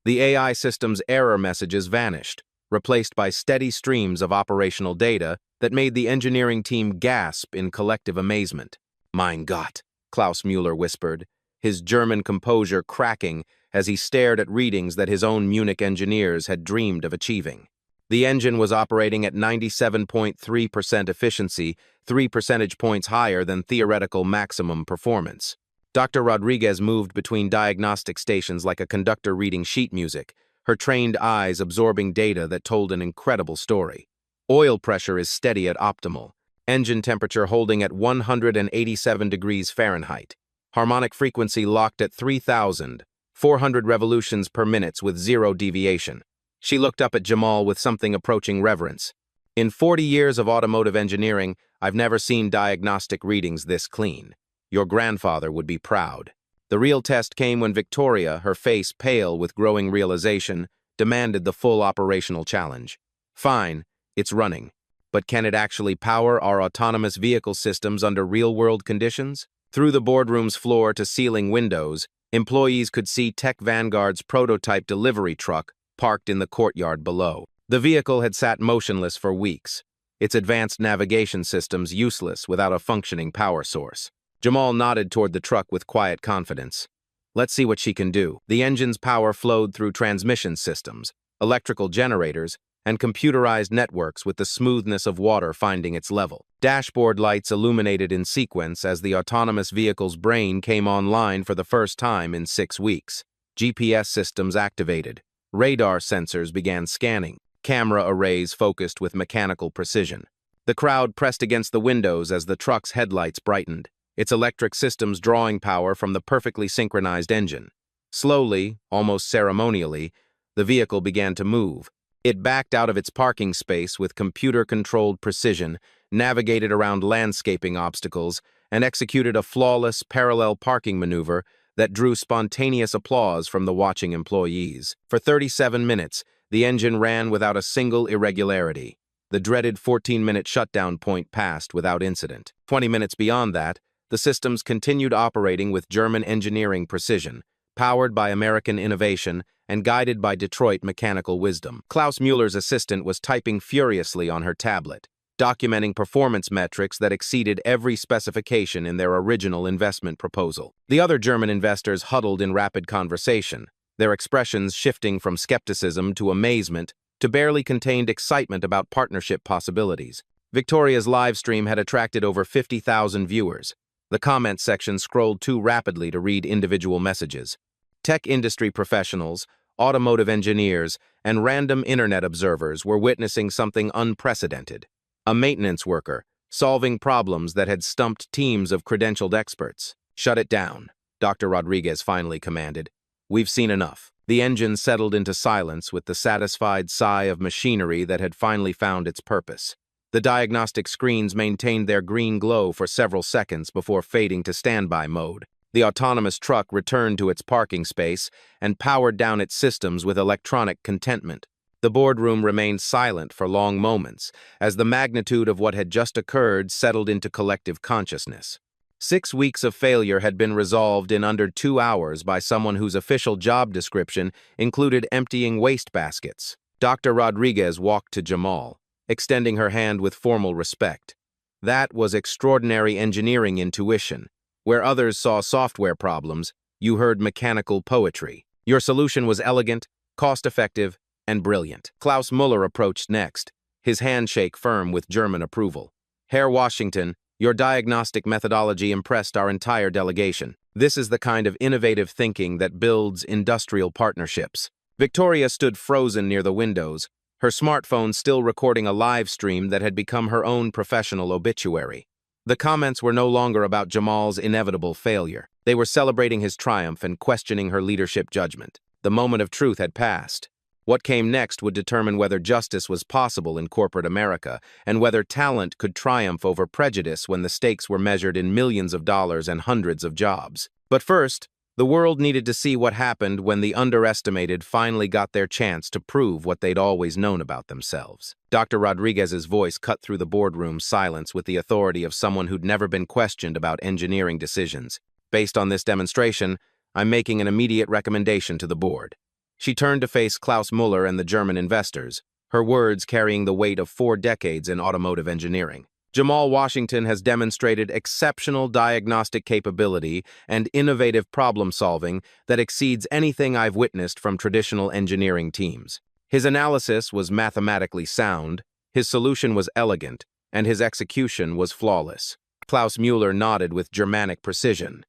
The AI system's error messages vanished, replaced by steady streams of operational data that made the engineering team gasp in collective amazement. "Mein Gott," Klaus Müller whispered, his German composure cracking as he stared at readings that his own Munich engineers had dreamed of achieving. The engine was operating at 97.3% efficiency, 3 percentage points higher than theoretical maximum performance. Dr. Rodriguez moved between diagnostic stations like a conductor reading sheet music, her trained eyes absorbing data that told an incredible story. Oil pressure is steady at optimal, engine temperature holding at 187 degrees Fahrenheit, harmonic frequency locked at 3,400 revolutions per minute with 0 deviation. She looked up at Jamal with something approaching reverence. "In 40 years of automotive engineering, I've never seen diagnostic readings this clean. Your grandfather would be proud." The real test came when Victoria, her face pale with growing realization, demanded the full operational challenge. "Fine, it's running. But can it actually power our autonomous vehicle systems under real-world conditions?" Through the boardroom's floor-to-ceiling windows, employees could see Tech Vanguard's prototype delivery truck parked in the courtyard below. The vehicle had sat motionless for weeks, its advanced navigation systems useless without a functioning power source. Jamal nodded toward the truck with quiet confidence. "Let's see what she can do." The engine's power flowed through transmission systems, electrical generators, and computerized networks with the smoothness of water finding its level. Dashboard lights illuminated in sequence as the autonomous vehicle's brain came online for the first time in 6 weeks. GPS systems activated. Radar sensors began scanning. Camera arrays focused with mechanical precision. The crowd pressed against the windows as the truck's headlights brightened, its electric systems drawing power from the perfectly synchronized engine. Slowly, almost ceremonially, the vehicle began to move. It backed out of its parking space with computer-controlled precision, navigated around landscaping obstacles, and executed a flawless parallel parking maneuver that drew spontaneous applause from the watching employees. For 37 minutes, the engine ran without a single irregularity. The dreaded 14-minute shutdown point passed without incident. 20 minutes beyond that, the systems continued operating with German engineering precision, powered by American innovation and guided by Detroit mechanical wisdom. Klaus Müller's assistant was typing furiously on her tablet, documenting performance metrics that exceeded every specification in their original investment proposal. The other German investors huddled in rapid conversation, their expressions shifting from skepticism to amazement to barely contained excitement about partnership possibilities. Victoria's live stream had attracted over 50,000 viewers. The comment section scrolled too rapidly to read individual messages. Tech industry professionals, automotive engineers, and random internet observers were witnessing something unprecedented. A maintenance worker, solving problems that had stumped teams of credentialed experts. "Shut it down," Dr. Rodriguez finally commanded. "We've seen enough." The engine settled into silence with the satisfied sigh of machinery that had finally found its purpose. The diagnostic screens maintained their green glow for several seconds before fading to standby mode. The autonomous truck returned to its parking space and powered down its systems with electronic contentment. The boardroom remained silent for long moments as the magnitude of what had just occurred settled into collective consciousness. 6 weeks of failure had been resolved in under 2 hours by someone whose official job description included emptying waste baskets. Dr. Rodriguez walked to Jamal, extending her hand with formal respect. That was extraordinary engineering intuition. Where others saw software problems, you heard mechanical poetry. Your solution was elegant, cost-effective, and brilliant. Klaus Muller approached next, his handshake firm with German approval. "Herr Washington, your diagnostic methodology impressed our entire delegation. This is the kind of innovative thinking that builds industrial partnerships." Victoria stood frozen near the windows, her smartphone still recording a live stream that had become her own professional obituary. The comments were no longer about Jamal's inevitable failure. They were celebrating his triumph and questioning her leadership judgment. The moment of truth had passed. What came next would determine whether justice was possible in corporate America and whether talent could triumph over prejudice when the stakes were measured in millions of dollars and hundreds of jobs. But first, the world needed to see what happened when the underestimated finally got their chance to prove what they'd always known about themselves. Dr. Rodriguez's voice cut through the boardroom silence with the authority of someone who'd never been questioned about engineering decisions. "Based on this demonstration, I'm making an immediate recommendation to the board." She turned to face Klaus Muller and the German investors, her words carrying the weight of 4 decades in automotive engineering. "Jamal Washington has demonstrated exceptional diagnostic capability and innovative problem-solving that exceeds anything I've witnessed from traditional engineering teams. His analysis was mathematically sound, his solution was elegant, and his execution was flawless." Klaus Muller nodded with Germanic precision.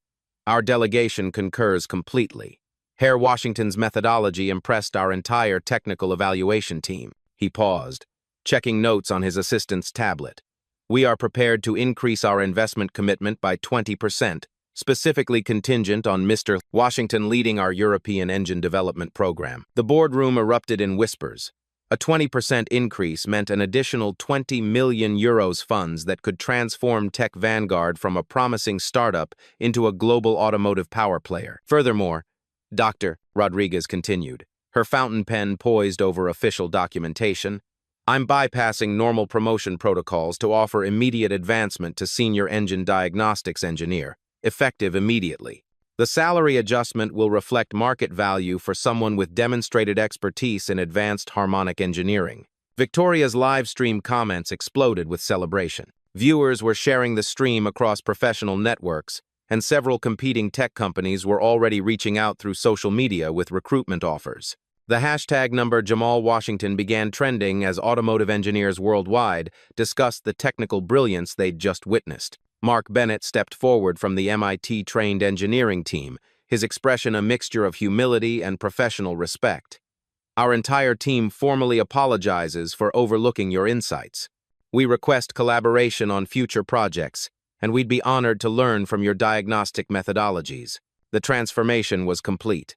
"Our delegation concurs completely. Herr Washington's methodology impressed our entire technical evaluation team." He paused, checking notes on his assistant's tablet. "We are prepared to increase our investment commitment by 20%, specifically contingent on Mr. Washington leading our European engine development program." The boardroom erupted in whispers. A 20% increase meant an additional 20 million euros funds that could transform Tech Vanguard from a promising startup into a global automotive power player. Furthermore, Dr. Rodriguez continued, her fountain pen poised over official documentation, "I'm bypassing normal promotion protocols to offer immediate advancement to senior engine diagnostics engineer, effective immediately. The salary adjustment will reflect market value for someone with demonstrated expertise in advanced harmonic engineering." Victoria's live stream comments exploded with celebration. Viewers were sharing the stream across professional networks, and several competing tech companies were already reaching out through social media with recruitment offers. The hashtag number Jamal Washington began trending as automotive engineers worldwide discussed the technical brilliance they'd just witnessed. Mark Bennett stepped forward from the MIT-trained engineering team, his expression a mixture of humility and professional respect. "Our entire team formally apologizes for overlooking your insights. We request collaboration on future projects, and we'd be honored to learn from your diagnostic methodologies." The transformation was complete.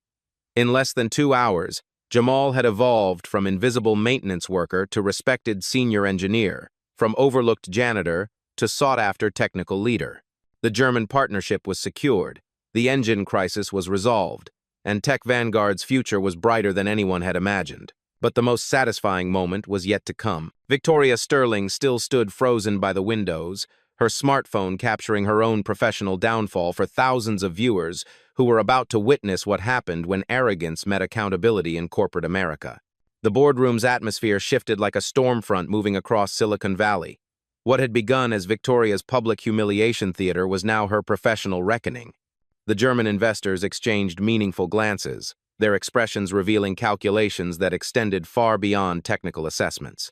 In less than 2 hours, Jamal had evolved from invisible maintenance worker to respected senior engineer, from overlooked janitor to sought-after technical leader. The German partnership was secured, the engine crisis was resolved, and Tech Vanguard's future was brighter than anyone had imagined. But the most satisfying moment was yet to come. Victoria Sterling still stood frozen by the windows, her smartphone capturing her own professional downfall for thousands of viewers who were about to witness what happened when arrogance met accountability in corporate America. The boardroom's atmosphere shifted like a storm front moving across Silicon Valley. What had begun as Victoria's public humiliation theater was now her professional reckoning. The German investors exchanged meaningful glances, their expressions revealing calculations that extended far beyond technical assessments.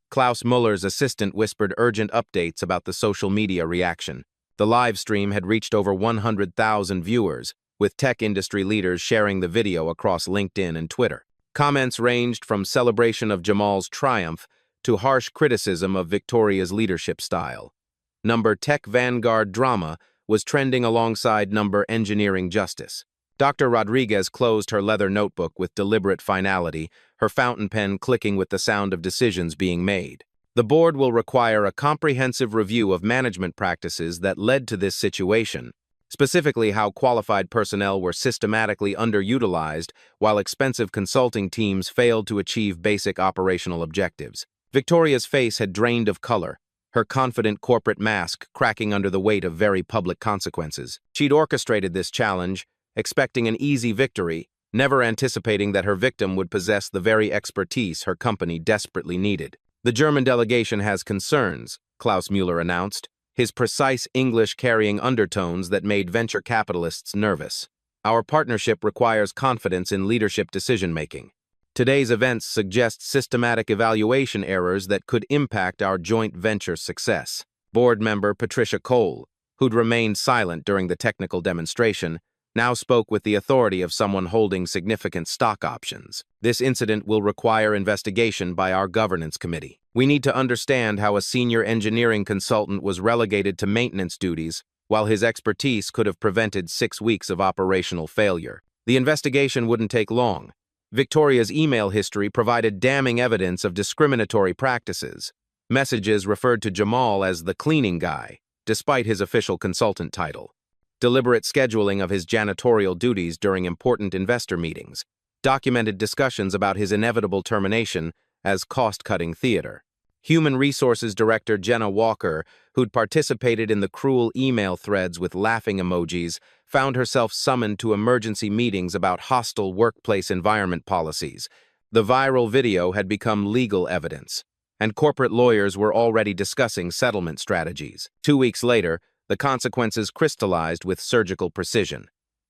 Klaus Muller's assistant whispered urgent updates about the social media reaction. The live stream had reached over 100,000 viewers, with tech industry leaders sharing the video across LinkedIn and Twitter. Comments ranged from celebration of Jamal's triumph to harsh criticism of Victoria's leadership style. Number Tech Vanguard drama was trending alongside number Engineering Justice. Dr. Rodriguez closed her leather notebook with deliberate finality, her fountain pen clicking with the sound of decisions being made. The board will require a comprehensive review of management practices that led to this situation, specifically how qualified personnel were systematically underutilized while expensive consulting teams failed to achieve basic operational objectives. Victoria's face had drained of color, her confident corporate mask cracking under the weight of very public consequences. She'd orchestrated this challenge, expecting an easy victory, never anticipating that her victim would possess the very expertise her company desperately needed. The German delegation has concerns, Klaus Müller announced, his precise English carrying undertones that made venture capitalists nervous. Our partnership requires confidence in leadership decision-making. Today's events suggest systematic evaluation errors that could impact our joint venture success. Board member Patricia Cole, who'd remained silent during the technical demonstration, now spoke with the authority of someone holding significant stock options. This incident will require investigation by our governance committee. We need to understand how a senior engineering consultant was relegated to maintenance duties, while his expertise could have prevented 6 weeks of operational failure. The investigation wouldn't take long. Victoria's email history provided damning evidence of discriminatory practices. Messages referred to Jamal as the cleaning guy, despite his official consultant title. Deliberate scheduling of his janitorial duties during important investor meetings, documented discussions about his inevitable termination as cost-cutting theater. Human Resources Director Jenna Walker, who'd participated in the cruel email threads with laughing emojis, found herself summoned to emergency meetings about hostile workplace environment policies. The viral video had become legal evidence, and corporate lawyers were already discussing settlement strategies. 2 weeks later, the consequences crystallized with surgical precision.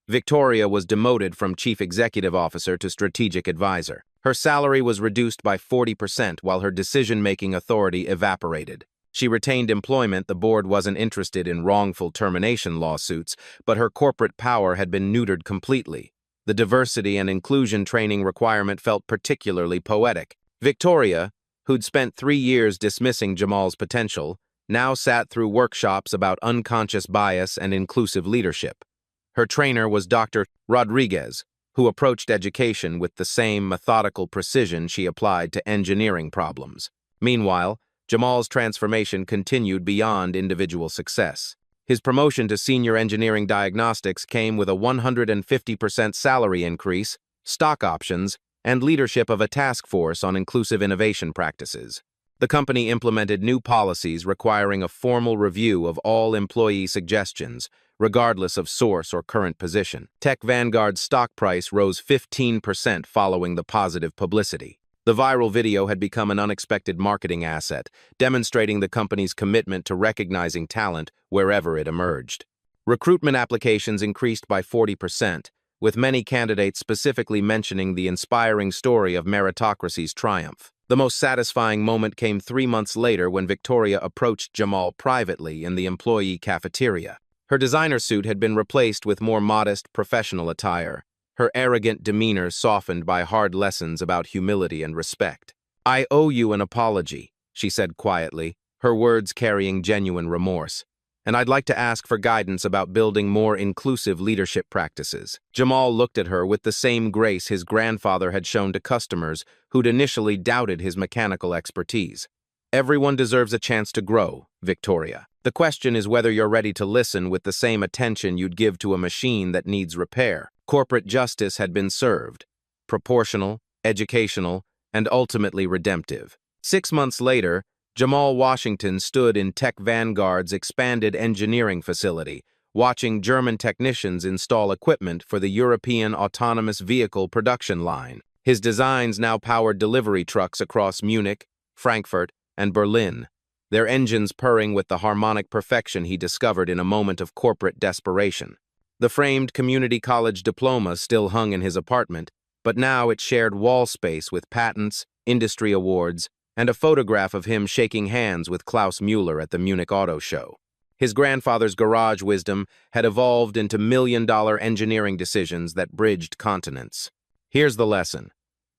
Victoria was demoted from chief executive officer to strategic advisor. Her salary was reduced by 40% while her decision-making authority evaporated. She retained employment. The board wasn't interested in wrongful termination lawsuits, but her corporate power had been neutered completely. The diversity and inclusion training requirement felt particularly poetic. Victoria, who'd spent 3 years dismissing Jamal's potential, now sat through workshops about unconscious bias and inclusive leadership. Her trainer was Dr. Rodriguez, who approached education with the same methodical precision she applied to engineering problems. Meanwhile, Jamal's transformation continued beyond individual success. His promotion to senior engineering diagnostics came with a 150% salary increase, stock options, and leadership of a task force on inclusive innovation practices. The company implemented new policies requiring a formal review of all employee suggestions, regardless of source or current position. Tech Vanguard's stock price rose 15% following the positive publicity. The viral video had become an unexpected marketing asset, demonstrating the company's commitment to recognizing talent wherever it emerged. Recruitment applications increased by 40%, with many candidates specifically mentioning the inspiring story of meritocracy's triumph. The most satisfying moment came 3 months later when Victoria approached Jamal privately in the employee cafeteria. Her designer suit had been replaced with more modest, professional attire, her arrogant demeanor softened by hard lessons about humility and respect. "I owe you an apology," she said quietly, her words carrying genuine remorse. "And I'd like to ask for guidance about building more inclusive leadership practices." Jamal looked at her with the same grace his grandfather had shown to customers who'd initially doubted his mechanical expertise. "Everyone deserves a chance to grow, Victoria. The question is whether you're ready to listen with the same attention you'd give to a machine that needs repair." Corporate justice had been served, proportional, educational, and ultimately redemptive. 6 months later, Jamal Washington stood in Tech Vanguard's expanded engineering facility, watching German technicians install equipment for the European autonomous vehicle production line. His designs now powered delivery trucks across Munich, Frankfurt, and Berlin, their engines purring with the harmonic perfection he discovered in a moment of corporate desperation. The framed community college diploma still hung in his apartment, but now it shared wall space with patents, industry awards, and a photograph of him shaking hands with Klaus Müller at the Munich Auto Show. His grandfather's garage wisdom had evolved into million-dollar engineering decisions that bridged continents. Here's the lesson.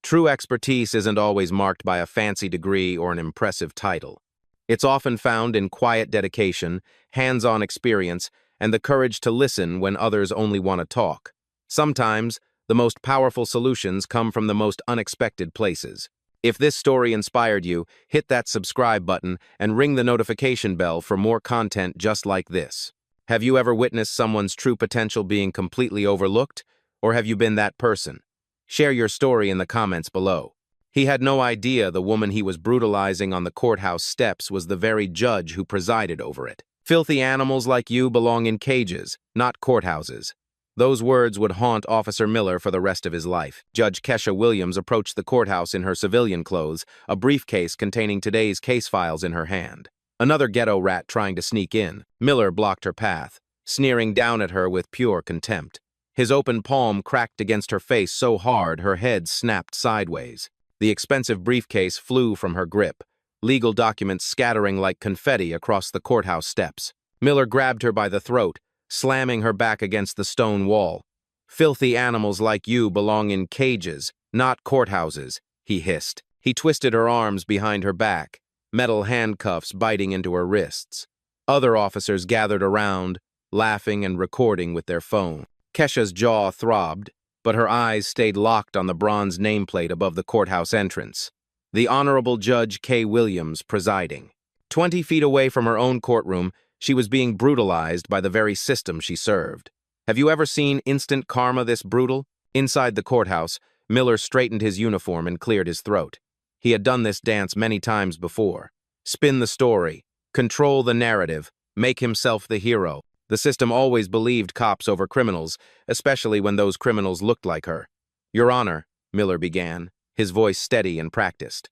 True expertise isn't always marked by a fancy degree or an impressive title. It's often found in quiet dedication, hands-on experience, and the courage to listen when others only want to talk. Sometimes, the most powerful solutions come from the most unexpected places. If this story inspired you, hit that subscribe button and ring the notification bell for more content just like this. Have you ever witnessed someone's true potential being completely overlooked, or have you been that person? Share your story in the comments below. He had no idea the woman he was brutalizing on the courthouse steps was the very judge who presided over it. Filthy animals like you belong in cages, not courthouses. Those words would haunt Officer Miller for the rest of his life. Judge Kesha Williams approached the courthouse in her civilian clothes, a briefcase containing today's case files in her hand. Another ghetto rat trying to sneak in. Miller blocked her path, sneering down at her with pure contempt. His open palm cracked against her face so hard her head snapped sideways. The expensive briefcase flew from her grip, legal documents scattering like confetti across the courthouse steps. Miller grabbed her by the throat, slamming her back against the stone wall. "Filthy animals like you belong in cages, not courthouses," he hissed. He twisted her arms behind her back, metal handcuffs biting into her wrists. Other officers gathered around, laughing and recording with their phone. Kesha's jaw throbbed, but her eyes stayed locked on the bronze nameplate above the courthouse entrance. The Honorable Judge K. Williams presiding. 20 feet away from her own courtroom, she was being brutalized by the very system she served. Have you ever seen instant karma this brutal? Inside the courthouse, Miller straightened his uniform and cleared his throat. He had done this dance many times before. Spin the story, control the narrative, make himself the hero. The system always believed cops over criminals, especially when those criminals looked like her. "Your Honor," Miller began, his voice steady and practiced.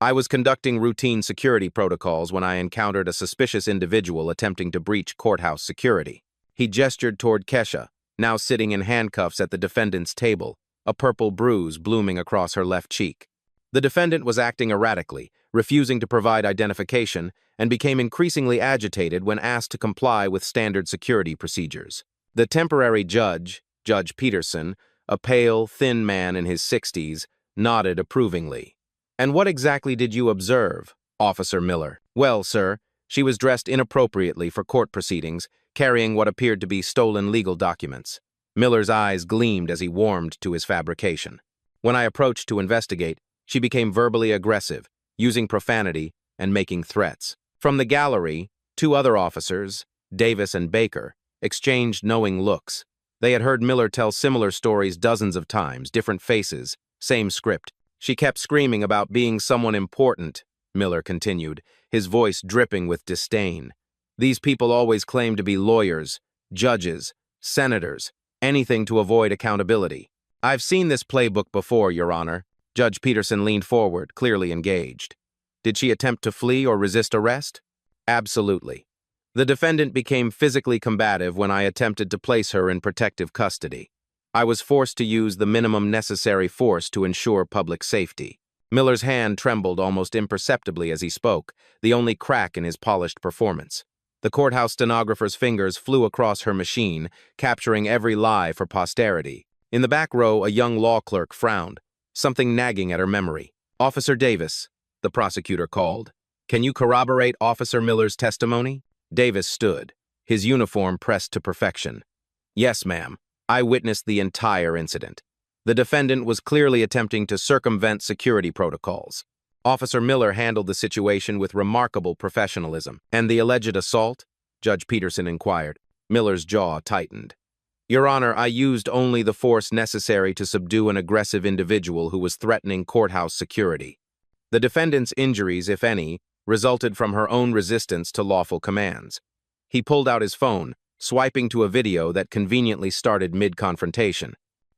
"I was conducting routine security protocols when I encountered a suspicious individual attempting to breach courthouse security." He gestured toward Kesha, now sitting in handcuffs at the defendant's table, a purple bruise blooming across her left cheek. The defendant was acting erratically, refusing to provide identification, and became increasingly agitated when asked to comply with standard security procedures. The temporary judge, Judge Peterson, a pale, thin man in his 60s, nodded approvingly. "And what exactly did you observe, Officer Miller?" "Well, sir, she was dressed inappropriately for court proceedings, carrying what appeared to be stolen legal documents." Miller's eyes gleamed as he warmed to his fabrication. "When I approached to investigate, she became verbally aggressive, using profanity and making threats." From the gallery, 2 other officers, Davis and Baker, exchanged knowing looks. They had heard Miller tell similar stories dozens of times, different faces, same script. "She kept screaming about being someone important," Miller continued, his voice dripping with disdain. "These people always claim to be lawyers, judges, senators, anything to avoid accountability." "I've seen this playbook before, Your Honor." Judge Peterson leaned forward, clearly engaged. "Did she attempt to flee or resist arrest?" "Absolutely. The defendant became physically combative when I attempted to place her in protective custody. I was forced to use the minimum necessary force to ensure public safety." Miller's hand trembled almost imperceptibly as he spoke, the only crack in his polished performance. The courthouse stenographer's fingers flew across her machine, capturing every lie for posterity. In the back row, a young law clerk frowned, something nagging at her memory. "Officer Davis," the prosecutor called. "Can you corroborate Officer Miller's testimony?" Davis stood, his uniform pressed to perfection. "Yes, ma'am. I witnessed the entire incident. The defendant was clearly attempting to circumvent security protocols. Officer Miller handled the situation with remarkable professionalism." "And the alleged assault?" Judge Peterson inquired. Miller's jaw tightened. "Your Honor, I used only the force necessary to subdue an aggressive individual who was threatening courthouse security. The defendant's injuries, if any, resulted from her own resistance to lawful commands." He pulled out his phone, swiping to a video that conveniently started mid-confrontation.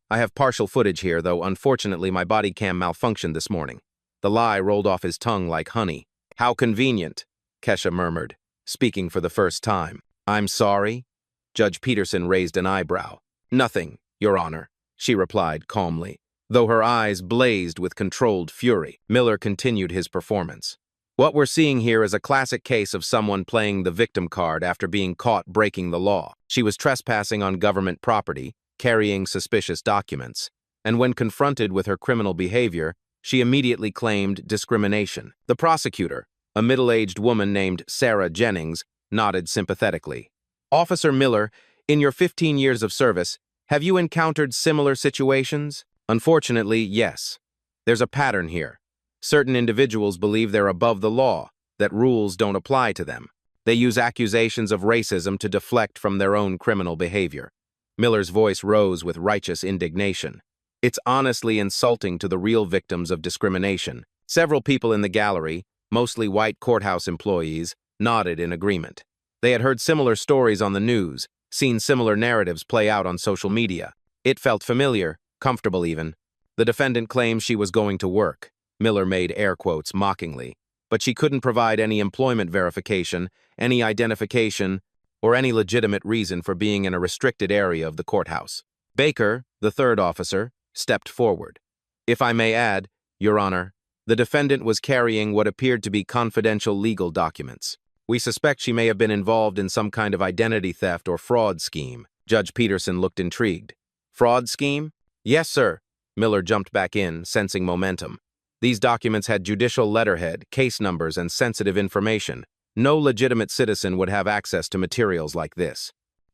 "I have partial footage here, though unfortunately my body cam malfunctioned this morning." The lie rolled off his tongue like honey. "How convenient," Kesha murmured, speaking for the first time. "I'm sorry?" Judge Peterson raised an eyebrow. "Nothing, Your Honor," she replied calmly, though her eyes blazed with controlled fury. Miller continued his performance. What we're seeing here is a classic case of someone playing the victim card after being caught breaking the law. She was trespassing on government property, carrying suspicious documents, and when confronted with her criminal behavior, she immediately claimed discrimination. The prosecutor, a middle-aged woman named Sarah Jennings, nodded sympathetically. Officer Miller, in your 15 years of service, have you encountered similar situations? Unfortunately, yes. There's a pattern here. Certain individuals believe they're above the law, that rules don't apply to them. They use accusations of racism to deflect from their own criminal behavior. Miller's voice rose with righteous indignation. It's honestly insulting to the real victims of discrimination. Several people in the gallery, mostly white courthouse employees, nodded in agreement. They had heard similar stories on the news, seen similar narratives play out on social media. It felt familiar, comfortable even. The defendant claims she was going to work. Miller made air quotes mockingly, but she couldn't provide any employment verification, any identification, or any legitimate reason for being in a restricted area of the courthouse. Baker, the third officer, stepped forward. If I may add, Your Honor, the defendant was carrying what appeared to be confidential legal documents. We suspect she may have been involved in some kind of identity theft or fraud scheme. Judge Peterson looked intrigued. Fraud scheme? Yes, sir. Miller jumped back in, sensing momentum. These documents had judicial letterhead, case numbers, and sensitive information. No legitimate citizen would have access to materials like this.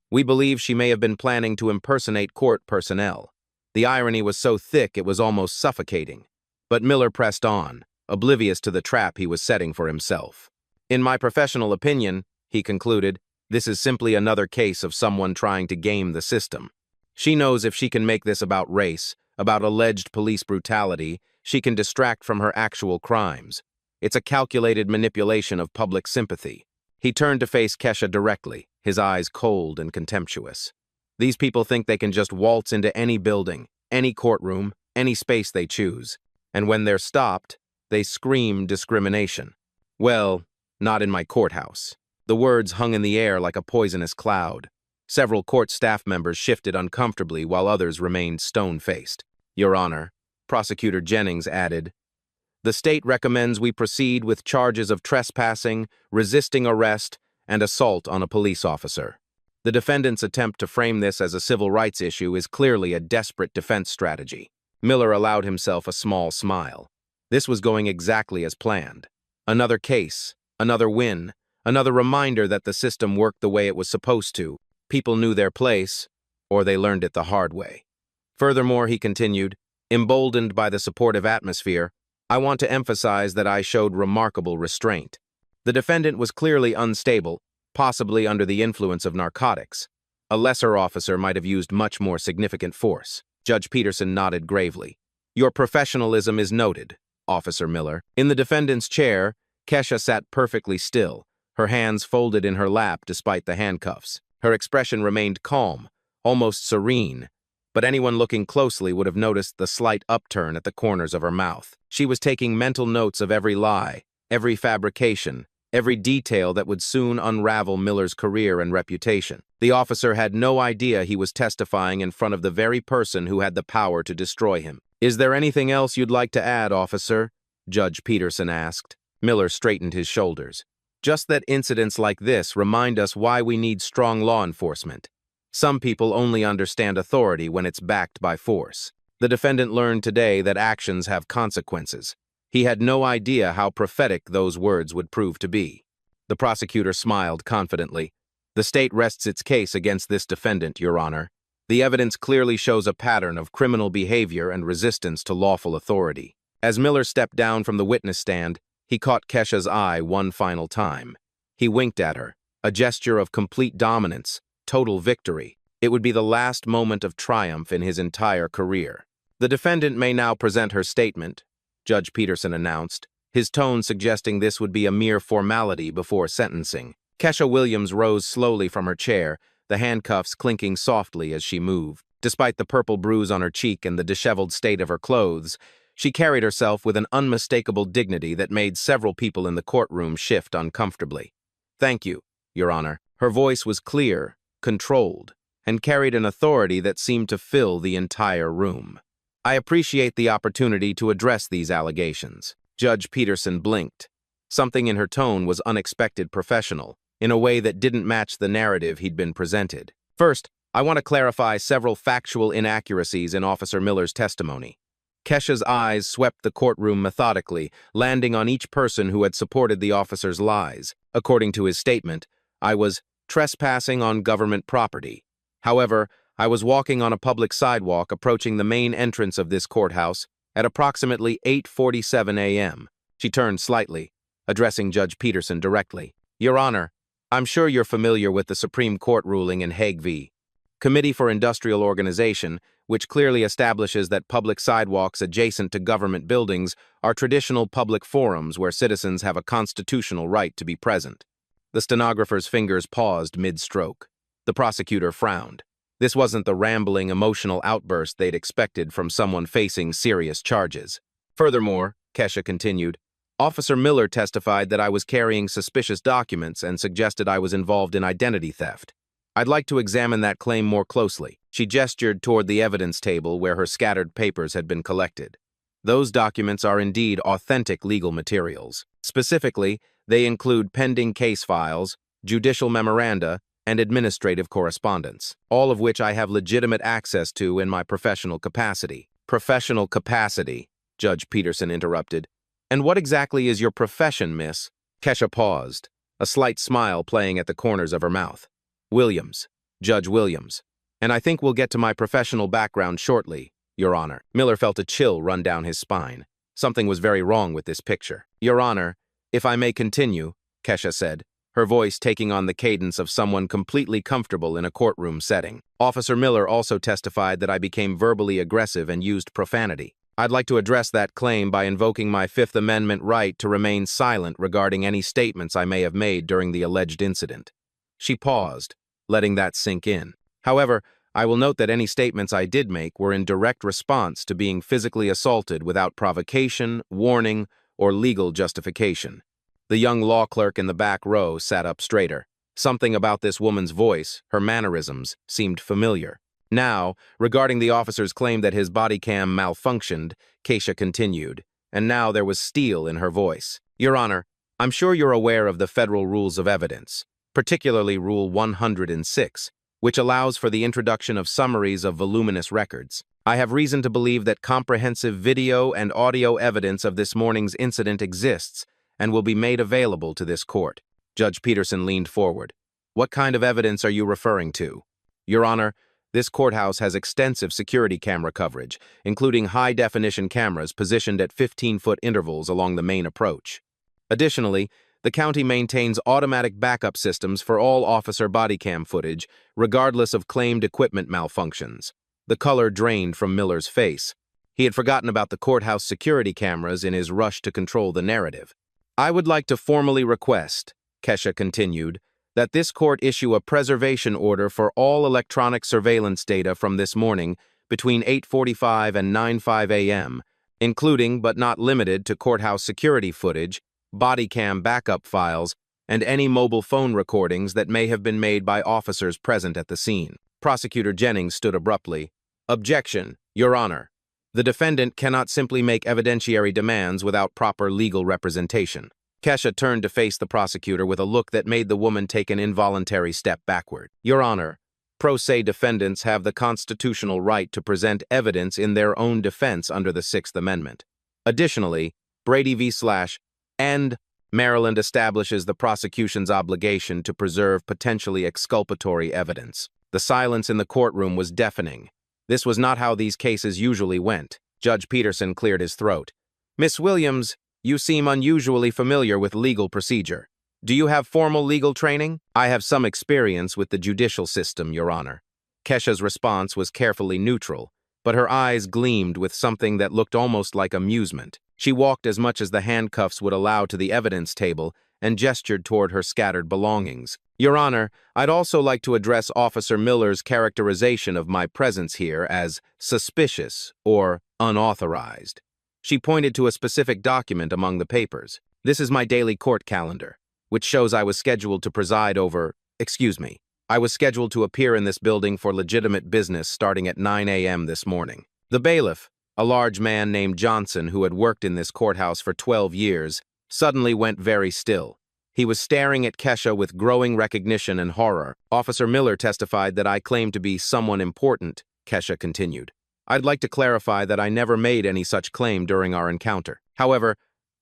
We believe she may have been planning to impersonate court personnel. The irony was so thick it was almost suffocating. But Miller pressed on, oblivious to the trap he was setting for himself. In my professional opinion, he concluded, this is simply another case of someone trying to game the system. She knows if she can make this about race, about alleged police brutality, she can distract from her actual crimes. It's a calculated manipulation of public sympathy. He turned to face Kesha directly, his eyes cold and contemptuous. These people think they can just waltz into any building, any courtroom, any space they choose. And when they're stopped, they scream discrimination. Well, not in my courthouse. The words hung in the air like a poisonous cloud. Several court staff members shifted uncomfortably while others remained stone-faced. Your Honor, Prosecutor Jennings added, the state recommends we proceed with charges of trespassing, resisting arrest, and assault on a police officer. The defendant's attempt to frame this as a civil rights issue is clearly a desperate defense strategy. Miller allowed himself a small smile. This was going exactly as planned. Another case, another win, another reminder that the system worked the way it was supposed to. People knew their place, or they learned it the hard way. Furthermore, he continued, emboldened by the supportive atmosphere, I want to emphasize that I showed remarkable restraint. The defendant was clearly unstable, possibly under the influence of narcotics. A lesser officer might have used much more significant force. Judge Peterson nodded gravely. Your professionalism is noted, Officer Miller. In the defendant's chair, Kesha sat perfectly still, her hands folded in her lap despite the handcuffs. Her expression remained calm, almost serene, but anyone looking closely would have noticed the slight upturn at the corners of her mouth. She was taking mental notes of every lie, every fabrication, every detail that would soon unravel Miller's career and reputation. The officer had no idea he was testifying in front of the very person who had the power to destroy him. Is there anything else you'd like to add, officer? Judge Peterson asked. Miller straightened his shoulders. Just that incidents like this remind us why we need strong law enforcement. Some people only understand authority when it's backed by force. The defendant learned today that actions have consequences. He had no idea how prophetic those words would prove to be. The prosecutor smiled confidently. The state rests its case against this defendant, Your Honor. The evidence clearly shows a pattern of criminal behavior and resistance to lawful authority. As Miller stepped down from the witness stand, he caught Kesha's eye one final time. He winked at her, a gesture of complete dominance, total victory. It would be the last moment of triumph in his entire career. The defendant may now present her statement, Judge Peterson announced, his tone suggesting this would be a mere formality before sentencing. Kesha Williams rose slowly from her chair, the handcuffs clinking softly as she moved. Despite the purple bruise on her cheek and the disheveled state of her clothes, she carried herself with an unmistakable dignity that made several people in the courtroom shift uncomfortably. Thank you, Your Honor. Her voice was clear, controlled, and carried an authority that seemed to fill the entire room. I appreciate the opportunity to address these allegations. Judge Peterson blinked. Something in her tone was unexpected professional, in a way that didn't match the narrative he'd been presented. First, I want to clarify several factual inaccuracies in Officer Miller's testimony. Kesha's eyes swept the courtroom methodically, landing on each person who had supported the officer's lies. According to his statement, I was trespassing on government property. However, I was walking on a public sidewalk approaching the main entrance of this courthouse at approximately 8:47 a.m. She turned slightly, addressing Judge Peterson directly. Your Honor, I'm sure you're familiar with the Supreme Court ruling in Hague v. Committee for Industrial Organization, which clearly establishes that public sidewalks adjacent to government buildings are traditional public forums where citizens have a constitutional right to be present. The stenographer's fingers paused mid-stroke. The prosecutor frowned. This wasn't the rambling, emotional outburst they'd expected from someone facing serious charges. Furthermore, Kesha continued, Officer Miller testified that I was carrying suspicious documents and suggested I was involved in identity theft. I'd like to examine that claim more closely. She gestured toward the evidence table where her scattered papers had been collected. Those documents are indeed authentic legal materials. Specifically, they include pending case files, judicial memoranda, and administrative correspondence, all of which I have legitimate access to in my professional capacity. Professional capacity, Judge Peterson interrupted. And what exactly is your profession, miss? Kesha paused, a slight smile playing at the corners of her mouth. Williams, Judge Williams. And I think we'll get to my professional background shortly, Your Honor. Miller felt a chill run down his spine. Something was very wrong with this picture. Your Honor, if I may continue, Kesha said, her voice taking on the cadence of someone completely comfortable in a courtroom setting. Officer Miller also testified that I became verbally aggressive and used profanity. I'd like to address that claim by invoking my Fifth Amendment right to remain silent regarding any statements I may have made during the alleged incident. She paused, letting that sink in. However, I will note that any statements I did make were in direct response to being physically assaulted without provocation, warning, or legal justification. The young law clerk in the back row sat up straighter. Something about this woman's voice, her mannerisms, seemed familiar. Now, regarding the officer's claim that his body cam malfunctioned, Kesha continued, and now there was steel in her voice. Your Honor, I'm sure you're aware of the federal rules of evidence, particularly Rule 106, which allows for the introduction of summaries of voluminous records. I have reason to believe that comprehensive video and audio evidence of this morning's incident exists and will be made available to this court. Judge Peterson leaned forward. What kind of evidence are you referring to? Your Honor, this courthouse has extensive security camera coverage, including high-definition cameras positioned at 15-foot intervals along the main approach. Additionally, the county maintains automatic backup systems for all officer body cam footage, regardless of claimed equipment malfunctions. The color drained from Miller's face. He had forgotten about the courthouse security cameras in his rush to control the narrative. I would like to formally request, Kesha continued, that this court issue a preservation order for all electronic surveillance data from this morning between 8:45 and 9:05 a.m., including but not limited to courthouse security footage, body cam backup files, and any mobile phone recordings that may have been made by officers present at the scene. Prosecutor Jennings stood abruptly. Objection, Your Honor. The defendant cannot simply make evidentiary demands without proper legal representation. Kesha turned to face the prosecutor with a look that made the woman take an involuntary step backward. Your Honor, pro se defendants have the constitutional right to present evidence in their own defense under the Sixth Amendment. Additionally, Brady v. and Maryland establishes the prosecution's obligation to preserve potentially exculpatory evidence. The silence in the courtroom was deafening. This was not how these cases usually went. Judge Peterson cleared his throat. Miss Williams, you seem unusually familiar with legal procedure. Do you have formal legal training? I have some experience with the judicial system, Your Honor. Kesha's response was carefully neutral, but her eyes gleamed with something that looked almost like amusement. She walked as much as the handcuffs would allow to the evidence table and gestured toward her scattered belongings. Your Honor, I'd also like to address Officer Miller's characterization of my presence here as suspicious or unauthorized. She pointed to a specific document among the papers. This is my daily court calendar, which shows I was scheduled to preside over, I was scheduled to appear in this building for legitimate business starting at 9 a.m. this morning. The bailiff, a large man named Johnson who had worked in this courthouse for 12 years, suddenly went very still. He was staring at Kesha with growing recognition and horror. Officer Miller testified that I claimed to be someone important, Kesha continued. I'd like to clarify that I never made any such claim during our encounter. However,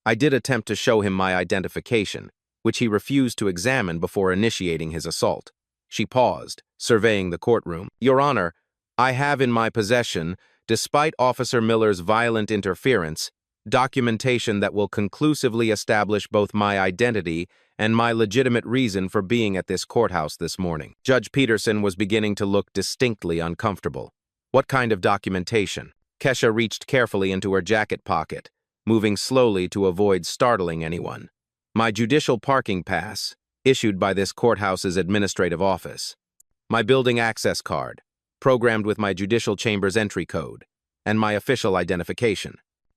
I did attempt to show him my identification, which he refused to examine before initiating his assault. She paused, surveying the courtroom. Your Honor, I have in my possession, despite Officer Miller's violent interference, documentation that will conclusively establish both my identity and my legitimate reason for being at this courthouse this morning. Judge Peterson was beginning to look distinctly uncomfortable. What kind of documentation? Kesha reached carefully into her jacket pocket, moving slowly to avoid startling anyone. My judicial parking pass, issued by this courthouse's administrative office. My building access card, programmed with my judicial chamber's entry code, and my official identification.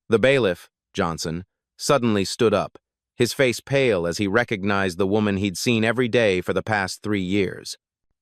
The bailiff, Johnson, suddenly stood up, his face pale as he recognized the woman he'd seen every day for the past 3 years.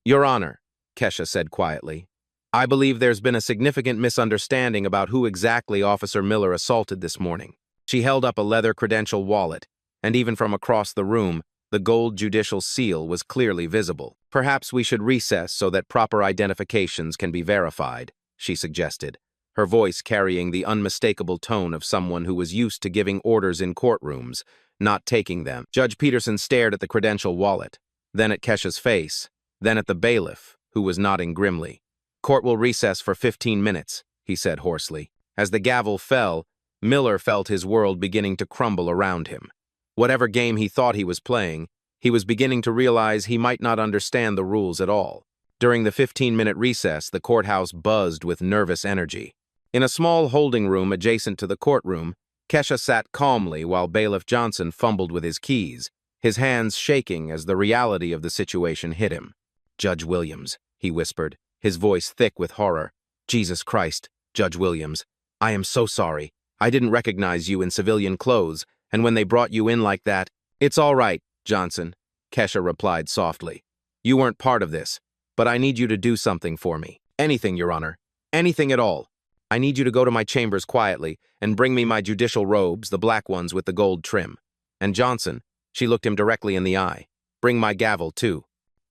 Your Honor, Kesha said quietly, I believe there's been a significant misunderstanding about who exactly Officer Miller assaulted this morning. She held up a leather credential wallet, and even from across the room, the gold judicial seal was clearly visible. Perhaps we should recess so that proper identifications can be verified, she suggested, her voice carrying the unmistakable tone of someone who was used to giving orders in courtrooms, not taking them. Judge Peterson stared at the credential wallet, then at Kesha's face, then at the bailiff, who was nodding grimly. Court will recess for 15 minutes, he said hoarsely. As the gavel fell, Miller felt his world beginning to crumble around him. Whatever game he thought he was playing, he was beginning to realize he might not understand the rules at all. During the 15-minute recess, the courthouse buzzed with nervous energy. In a small holding room adjacent to the courtroom, Kesha sat calmly while Bailiff Johnson fumbled with his keys, his hands shaking as the reality of the situation hit him. Judge Williams, he whispered, his voice thick with horror. Jesus Christ, Judge Williams, I am so sorry. I didn't recognize you in civilian clothes, and when they brought you in like that, it's all right, Johnson, Kesha replied softly. You weren't part of this, but I need you to do something for me. Anything, Your Honor. Anything at all. I need you to go to my chambers quietly and bring me my judicial robes, the black ones with the gold trim. And Johnson, she looked him directly in the eye, bring my gavel, too.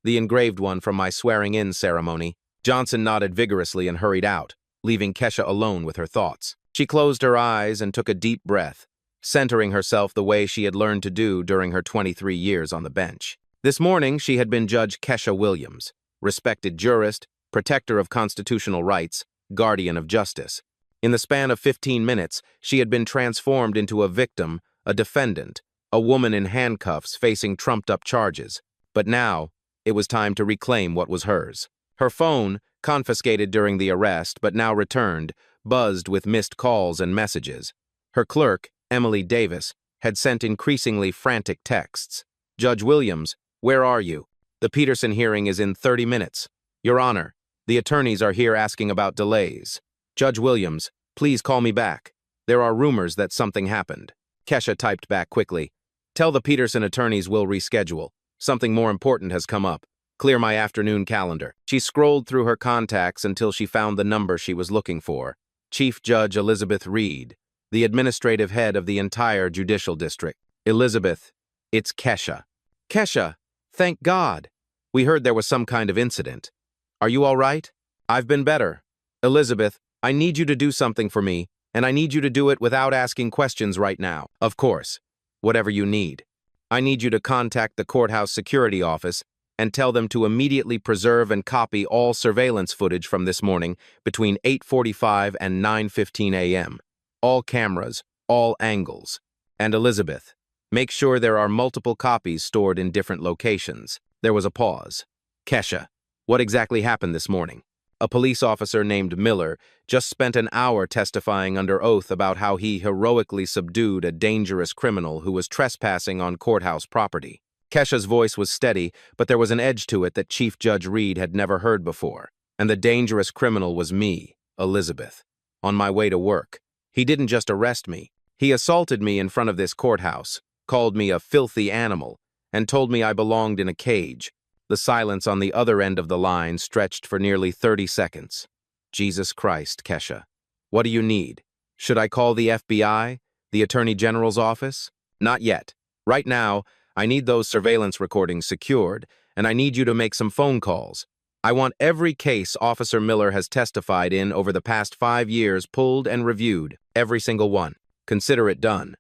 The engraved one from my swearing-in ceremony. Johnson nodded vigorously and hurried out, leaving Kesha alone with her thoughts. She closed her eyes and took a deep breath, centering herself the way she had learned to do during her 23 years on the bench. This morning, she had been Judge Kesha Williams, respected jurist, protector of constitutional rights, guardian of justice. In the span of 15 minutes, she had been transformed into a victim, a defendant, a woman in handcuffs facing trumped-up charges. But now, it was time to reclaim what was hers. Her phone, confiscated during the arrest but now returned, buzzed with missed calls and messages. Her clerk, Emily Davis, had sent increasingly frantic texts. Judge Williams, where are you? The Peterson hearing is in 30 minutes. Your Honor, the attorneys are here asking about delays. Judge Williams, please call me back. There are rumors that something happened. Kesha typed back quickly. Tell the Peterson attorneys we'll reschedule. Something more important has come up. Clear my afternoon calendar. She scrolled through her contacts until she found the number she was looking for. Chief Judge Elizabeth Reed, the administrative head of the entire judicial district. Elizabeth, it's Kesha. Kesha, thank God. We heard there was some kind of incident. Are you all right? I've been better. Elizabeth, I need you to do something for me, and I need you to do it without asking questions right now. Of course, whatever you need. I need you to contact the courthouse security office and tell them to immediately preserve and copy all surveillance footage from this morning between 8:45 and 9:15 a.m. All cameras, all angles. And Elizabeth, make sure there are multiple copies stored in different locations. There was a pause. Kesha, what exactly happened this morning? A police officer named Miller just spent an hour testifying under oath about how he heroically subdued a dangerous criminal who was trespassing on courthouse property. Kesha's voice was steady, but there was an edge to it that Chief Judge Reed had never heard before. And the dangerous criminal was me, Elizabeth, on my way to work. He didn't just arrest me. He assaulted me in front of this courthouse, called me a filthy animal, and told me I belonged in a cage. The silence on the other end of the line stretched for nearly 30 seconds. Jesus Christ, Kesha. What do you need? Should I call the FBI? The Attorney General's office? Not yet. Right now, I need those surveillance recordings secured, and I need you to make some phone calls. I want every case Officer Miller has testified in over the past 5 years pulled and reviewed, every single one. Consider it done.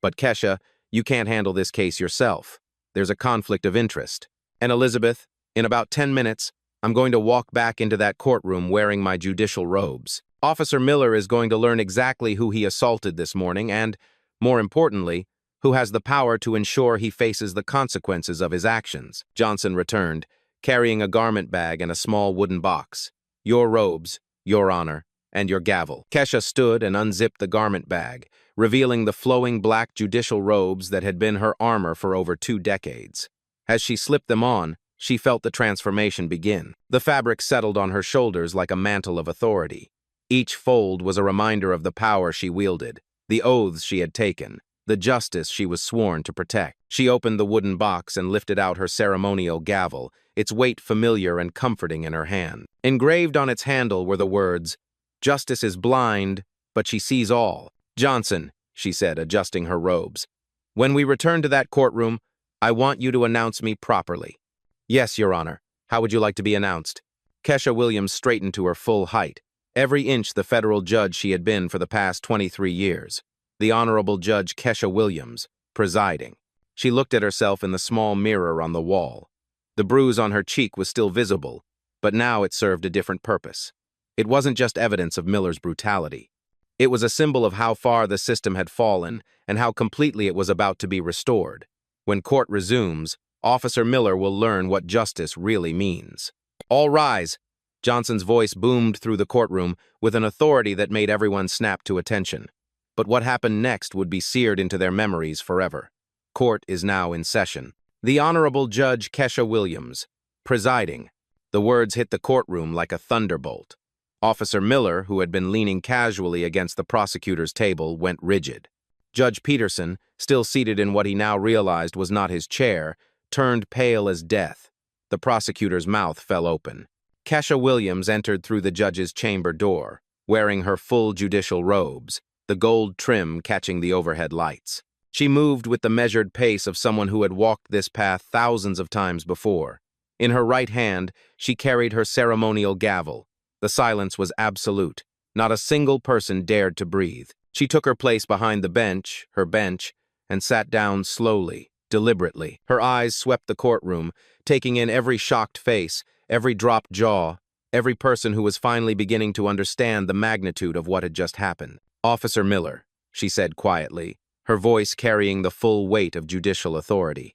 But Kesha, you can't handle this case yourself. There's a conflict of interest. And Elizabeth, in about 10 minutes, I'm going to walk back into that courtroom wearing my judicial robes. Officer Miller is going to learn exactly who he assaulted this morning and, more importantly, who has the power to ensure he faces the consequences of his actions. Johnson returned, carrying a garment bag and a small wooden box. Your robes, Your Honor, and your gavel. Kesha stood and unzipped the garment bag, revealing the flowing black judicial robes that had been her armor for over 2 decades. As she slipped them on, she felt the transformation begin. The fabric settled on her shoulders like a mantle of authority. Each fold was a reminder of the power she wielded, the oaths she had taken, the justice she was sworn to protect. She opened the wooden box and lifted out her ceremonial gavel, its weight familiar and comforting in her hand. Engraved on its handle were the words, "Justice is blind, but she sees all." "Johnson," she said, adjusting her robes, "when we return to that courtroom, I want you to announce me properly." "Yes, Your Honor. How would you like to be announced?" Kesha Williams straightened to her full height, every inch the federal judge she had been for the past 23 years. The Honorable Judge Kesha Williams, presiding. She looked at herself in the small mirror on the wall. The bruise on her cheek was still visible, but now it served a different purpose. It wasn't just evidence of Miller's brutality. It was a symbol of how far the system had fallen and how completely it was about to be restored. When court resumes, Officer Miller will learn what justice really means. "All rise!" Johnson's voice boomed through the courtroom with an authority that made everyone snap to attention. But what happened next would be seared into their memories forever. Court is now in session. The Honorable Judge Kesha Williams, presiding. The words hit the courtroom like a thunderbolt. Officer Miller, who had been leaning casually against the prosecutor's table, went rigid. Judge Peterson, still seated in what he now realized was not his chair, turned pale as death. The prosecutor's mouth fell open. Kesha Williams entered through the judge's chamber door, wearing her full judicial robes, the gold trim catching the overhead lights. She moved with the measured pace of someone who had walked this path thousands of times before. In her right hand, she carried her ceremonial gavel. The silence was absolute. Not a single person dared to breathe. She took her place behind the bench, her bench, and sat down slowly, deliberately. Her eyes swept the courtroom, taking in every shocked face, every dropped jaw, every person who was finally beginning to understand the magnitude of what had just happened. "Officer Miller," she said quietly, her voice carrying the full weight of judicial authority.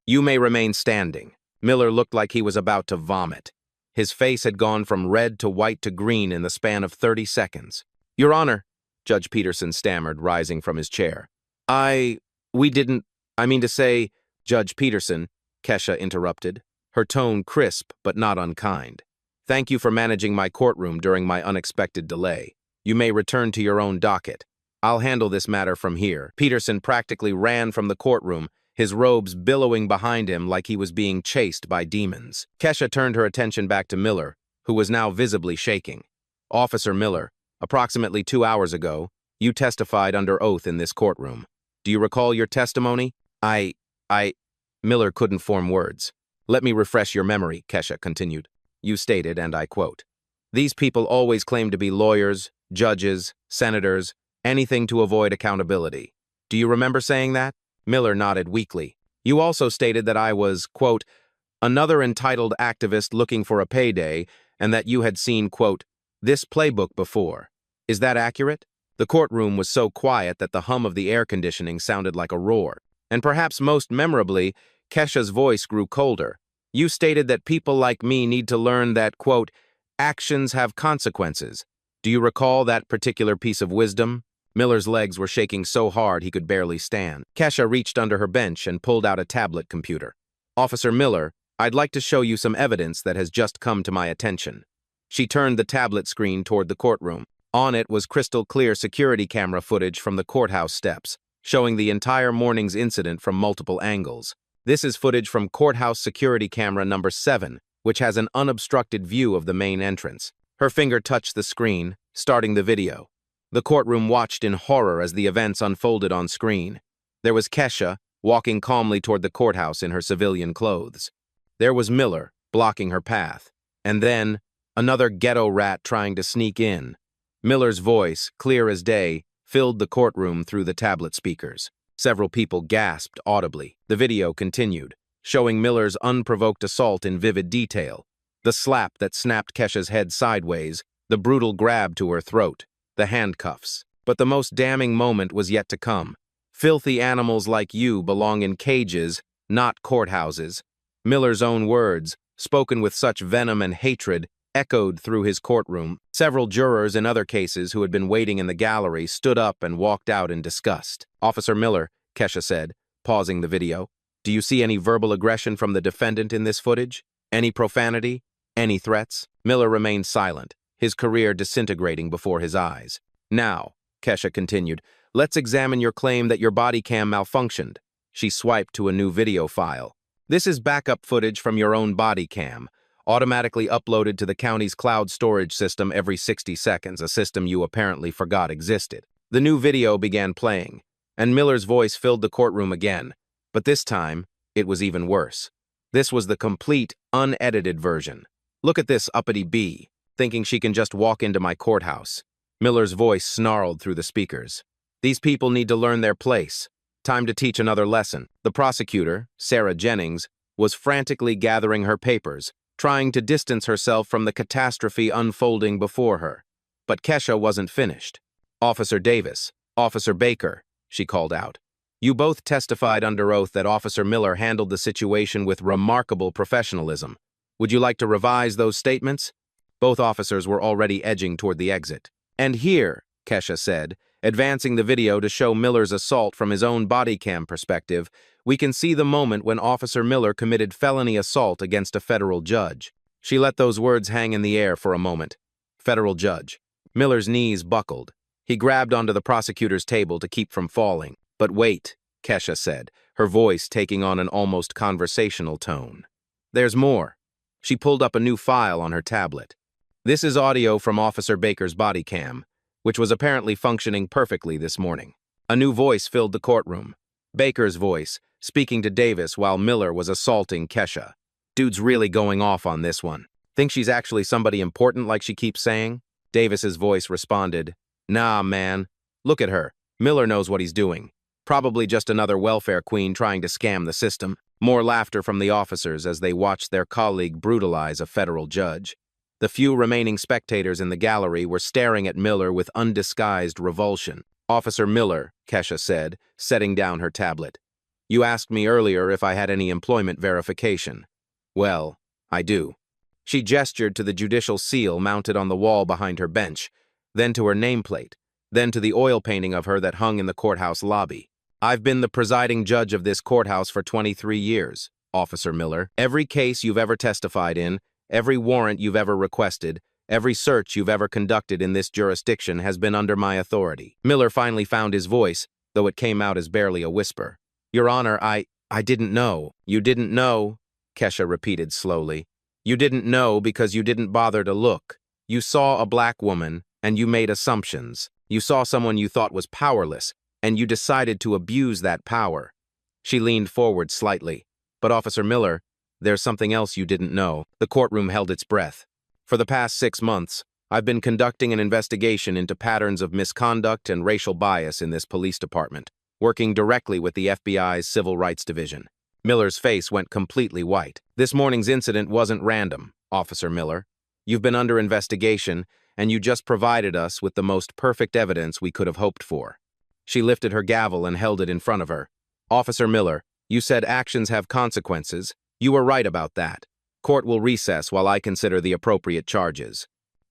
"You may remain standing." Miller looked like he was about to vomit. His face had gone from red to white to green in the span of 30 seconds. "Your Honor," Judge Peterson stammered, rising from his chair. We didn't, I mean to say," Judge Peterson, Kesha interrupted, her tone crisp but not unkind. "Thank you for managing my courtroom during my unexpected delay. You may return to your own docket. I'll handle this matter from here." Peterson practically ran from the courtroom, his robes billowing behind him like he was being chased by demons. Kesha turned her attention back to Miller, who was now visibly shaking. "Officer Miller, approximately 2 hours ago, you testified under oath in this courtroom. Do you recall your testimony?" Miller couldn't form words. "Let me refresh your memory," Kesha continued. "You stated, and I quote, 'These people always claim to be lawyers, judges, senators, anything to avoid accountability.' Do you remember saying that?" Miller nodded weakly. "You also stated that I was, quote, 'another entitled activist looking for a payday,' and that you had seen, quote, 'this playbook before.' Is that accurate?" The courtroom was so quiet that the hum of the air conditioning sounded like a roar. And perhaps most memorably, Kesha's voice grew colder. "You stated that people like me need to learn that, quote, 'actions have consequences.' Do you recall that particular piece of wisdom?" Miller's legs were shaking so hard he could barely stand. Kesha reached under her bench and pulled out a tablet computer. "Officer Miller, I'd like to show you some evidence that has just come to my attention." She turned the tablet screen toward the courtroom. On it was crystal clear security camera footage from the courthouse steps, showing the entire morning's incident from multiple angles. This is footage from courthouse security camera number 7, which has an unobstructed view of the main entrance. Her finger touched the screen, starting the video. The courtroom watched in horror as the events unfolded on screen. There was Kesha, walking calmly toward the courthouse in her civilian clothes. There was Miller, blocking her path. And then, another ghetto rat trying to sneak in. Miller's voice, clear as day, filled the courtroom through the tablet speakers. Several people gasped audibly. The video continued, showing Miller's unprovoked assault in vivid detail. The slap that snapped Kesha's head sideways, the brutal grab to her throat, the handcuffs. But the most damning moment was yet to come. Filthy animals like you belong in cages, not courthouses. Miller's own words, spoken with such venom and hatred, echoed through his courtroom. Several jurors in other cases who had been waiting in the gallery stood up and walked out in disgust. "Officer Miller," Kesha said, pausing the video, "do you see any verbal aggression from the defendant in this footage? Any profanity? Any threats?" Miller remained silent, his career disintegrating before his eyes. "Now," Kesha continued, "let's examine your claim that your body cam malfunctioned." She swiped to a new video file. "This is backup footage from your own body cam, automatically uploaded to the county's cloud storage system every 60 seconds, a system you apparently forgot existed." The new video began playing, and Miller's voice filled the courtroom again, but this time, it was even worse. This was the complete, unedited version. "Look at this uppity bee, thinking she can just walk into my courthouse." Miller's voice snarled through the speakers. "These people need to learn their place. Time to teach another lesson." The prosecutor, Sarah Jennings, was frantically gathering her papers, trying to distance herself from the catastrophe unfolding before her. But Kesha wasn't finished. "Officer Davis, Officer Baker," she called out. "You both testified under oath that Officer Miller handled the situation with remarkable professionalism. Would you like to revise those statements?" Both officers were already edging toward the exit. "And here," Kesha said, advancing the video to show Miller's assault from his own body cam perspective, "we can see the moment when Officer Miller committed felony assault against a federal judge." She let those words hang in the air for a moment. Federal judge. Miller's knees buckled. He grabbed onto the prosecutor's table to keep from falling. "But wait," Kesha said, her voice taking on an almost conversational tone. "There's more." She pulled up a new file on her tablet. "This is audio from Officer Baker's body cam, which was apparently functioning perfectly this morning." A new voice filled the courtroom. Baker's voice, speaking to Davis while Miller was assaulting Kesha. "Dude's really going off on this one. Think she's actually somebody important like she keeps saying?" Davis's voice responded, "Nah, man. Look at her. Miller knows what he's doing. Probably just another welfare queen trying to scam the system." More laughter from the officers as they watched their colleague brutalize a federal judge. The few remaining spectators in the gallery were staring at Miller with undisguised revulsion. "Officer Miller," Kesha said, setting down her tablet. "You asked me earlier if I had any employment verification. Well, I do." She gestured to the judicial seal mounted on the wall behind her bench, then to her nameplate, then to the oil painting of her that hung in the courthouse lobby. "I've been the presiding judge of this courthouse for 23 years, Officer Miller. Every case you've ever testified in, every warrant you've ever requested, every search you've ever conducted in this jurisdiction has been under my authority." Miller finally found his voice, though it came out as barely a whisper. "Your Honor, I didn't know." "You didn't know," Kesha repeated slowly. "You didn't know because you didn't bother to look. You saw a black woman, and you made assumptions. You saw someone you thought was powerless, and you decided to abuse that power." She leaned forward slightly. "But Officer Miller, there's something else you didn't know." The courtroom held its breath. "For the past 6 months, I've been conducting an investigation into patterns of misconduct and racial bias in this police department, working directly with the FBI's Civil Rights Division." Miller's face went completely white. "This morning's incident wasn't random, Officer Miller. You've been under investigation, and you just provided us with the most perfect evidence we could have hoped for." She lifted her gavel and held it in front of her. "Officer Miller, you said actions have consequences. You were right about that. Court will recess while I consider the appropriate charges."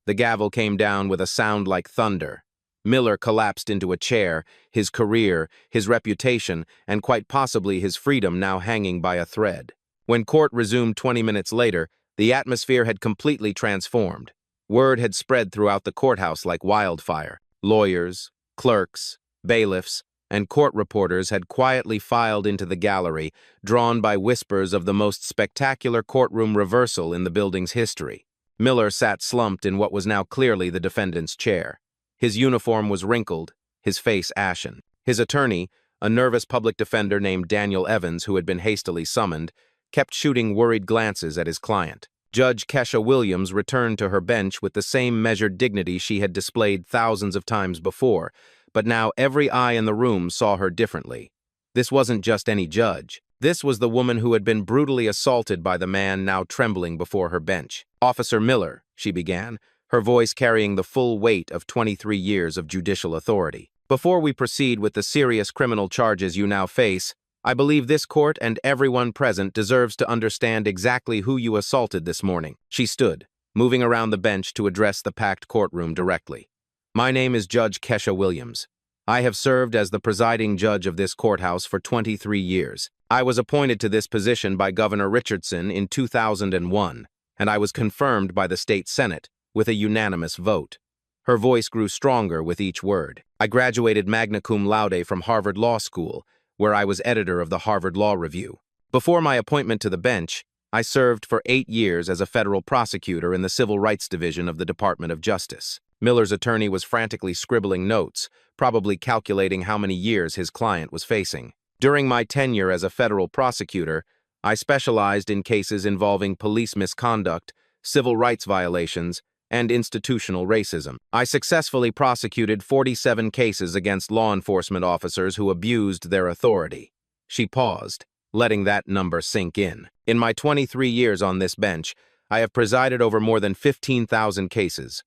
The gavel came down with a sound like thunder. Miller collapsed into a chair, his career, his reputation, and quite possibly his freedom now hanging by a thread. When court resumed 20 minutes later, the atmosphere had completely transformed. Word had spread throughout the courthouse like wildfire. Lawyers, clerks, bailiffs, and court reporters had quietly filed into the gallery, drawn by whispers of the most spectacular courtroom reversal in the building's history. Miller sat slumped in what was now clearly the defendant's chair. His uniform was wrinkled, his face ashen. His attorney, A nervous public defender named Daniel Evans, who had been hastily summoned, kept shooting worried glances at his client. Judge Kesha Williams returned to her bench with the same measured dignity she had displayed thousands of times before, but now every eye in the room saw her differently. This wasn't just any judge. This was the woman who had been brutally assaulted by the man now trembling before her bench. "Officer Miller," she began, her voice carrying the full weight of 23 years of judicial authority. "Before we proceed with the serious criminal charges you now face, I believe this court and everyone present deserves to understand exactly who you assaulted this morning." She stood, moving around the bench to address the packed courtroom directly. "My name is Judge Kesha Williams. I have served as the presiding judge of this courthouse for 23 years. I was appointed to this position by Governor Richardson in 2001, and I was confirmed by the state Senate with a unanimous vote." Her voice grew stronger with each word. "I graduated magna cum laude from Harvard Law School, where I was editor of the Harvard Law Review. Before my appointment to the bench, I served for 8 years as a federal prosecutor in the Civil Rights Division of the Department of Justice." Miller's attorney was frantically scribbling notes, probably calculating how many years his client was facing. "During my tenure as a federal prosecutor, I specialized in cases involving police misconduct, civil rights violations, and institutional racism. I successfully prosecuted 47 cases against law enforcement officers who abused their authority." She paused, letting that number sink in. "In my 23 years on this bench, I have presided over more than 15,000 cases.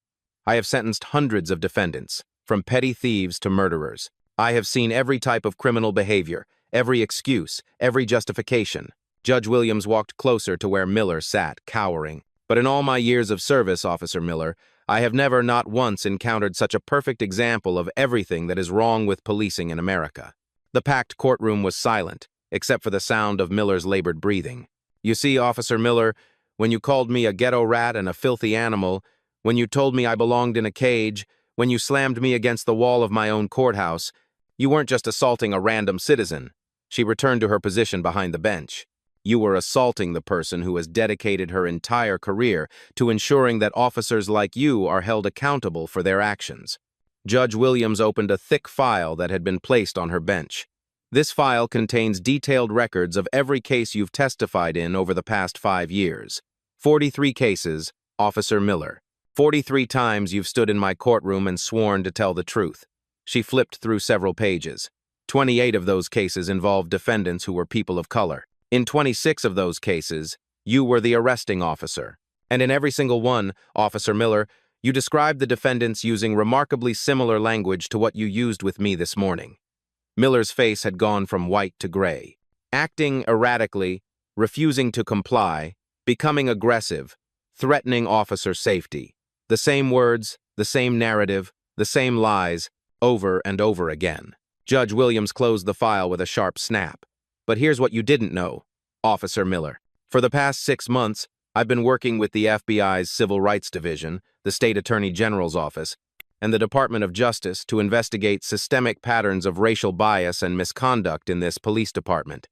I have sentenced hundreds of defendants, from petty thieves to murderers. I have seen every type of criminal behavior, every excuse, every justification." Judge Williams walked closer to where Miller sat, cowering. "But in all my years of service, Officer Miller, I have never, not once, encountered such a perfect example of everything that is wrong with policing in America." The packed courtroom was silent, except for the sound of Miller's labored breathing. "You see, Officer Miller, when you called me a ghetto rat and a filthy animal, when you told me I belonged in a cage, when you slammed me against the wall of my own courthouse, you weren't just assaulting a random citizen." She returned to her position behind the bench. "You were assaulting the person who has dedicated her entire career to ensuring that officers like you are held accountable for their actions." Judge Williams opened a thick file that had been placed on her bench. "This file contains detailed records of every case you've testified in over the past 5 years. 43 cases, Officer Miller. 43 times you've stood in my courtroom and sworn to tell the truth." She flipped through several pages. 28 of those cases involved defendants who were people of color. In 26 of those cases, you were the arresting officer. And in every single one, Officer Miller, you described the defendants using remarkably similar language to what you used with me this morning." Miller's face had gone from white to gray. "Acting erratically, refusing to comply, becoming aggressive, threatening officer safety. The same words, the same narrative, the same lies, over and over again." Judge Williams closed the file with a sharp snap. "But here's what you didn't know, Officer Miller. For the past 6 months, I've been working with the FBI's Civil Rights Division, the State Attorney General's Office, and the Department of Justice to investigate systemic patterns of racial bias and misconduct in this police department."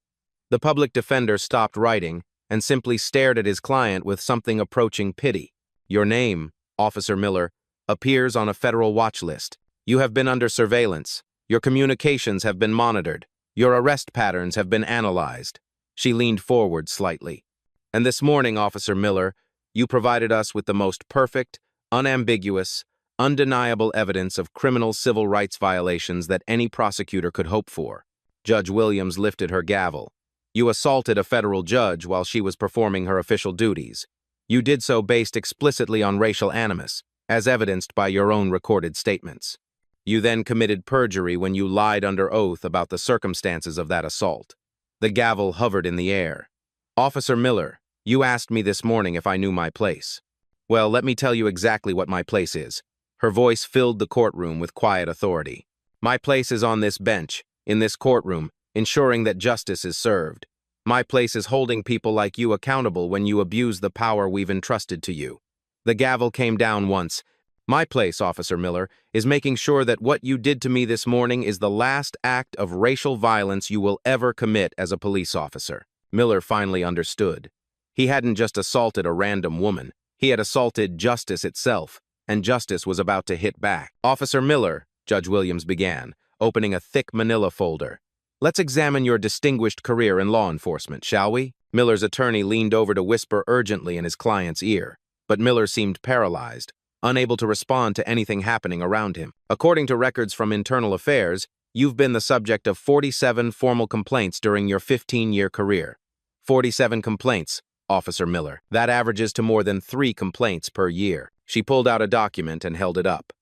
The public defender stopped writing and simply stared at his client with something approaching pity. "Your name, Officer Miller, appears on a federal watch list. You have been under surveillance. Your communications have been monitored. Your arrest patterns have been analyzed." She leaned forward slightly. "And this morning, Officer Miller, you provided us with the most perfect, unambiguous, undeniable evidence of criminal civil rights violations that any prosecutor could hope for." Judge Williams lifted her gavel. "You assaulted a federal judge while she was performing her official duties. You did so based explicitly on racial animus, as evidenced by your own recorded statements. You then committed perjury when you lied under oath about the circumstances of that assault." The gavel hovered in the air. "Officer Miller, you asked me this morning if I knew my place. Well, let me tell you exactly what my place is." Her voice filled the courtroom with quiet authority. "My place is on this bench, in this courtroom, ensuring that justice is served. My place is holding people like you accountable when you abuse the power we've entrusted to you." The gavel came down once. "My place, Officer Miller, is making sure that what you did to me this morning is the last act of racial violence you will ever commit as a police officer." Miller finally understood. He hadn't just assaulted a random woman. He had assaulted justice itself, and justice was about to hit back. "Officer Miller," Judge Williams began, opening a thick manila folder, Let's examine your distinguished career in law enforcement, shall we? Miller's attorney leaned over to whisper urgently in his client's ear, but Miller seemed paralyzed, unable to respond to anything happening around him. According to records from Internal Affairs, you've been the subject of 47 formal complaints during your 15-year career. 47 complaints, Officer Miller. That averages to more than 3 complaints per year. She pulled out a document and held it up.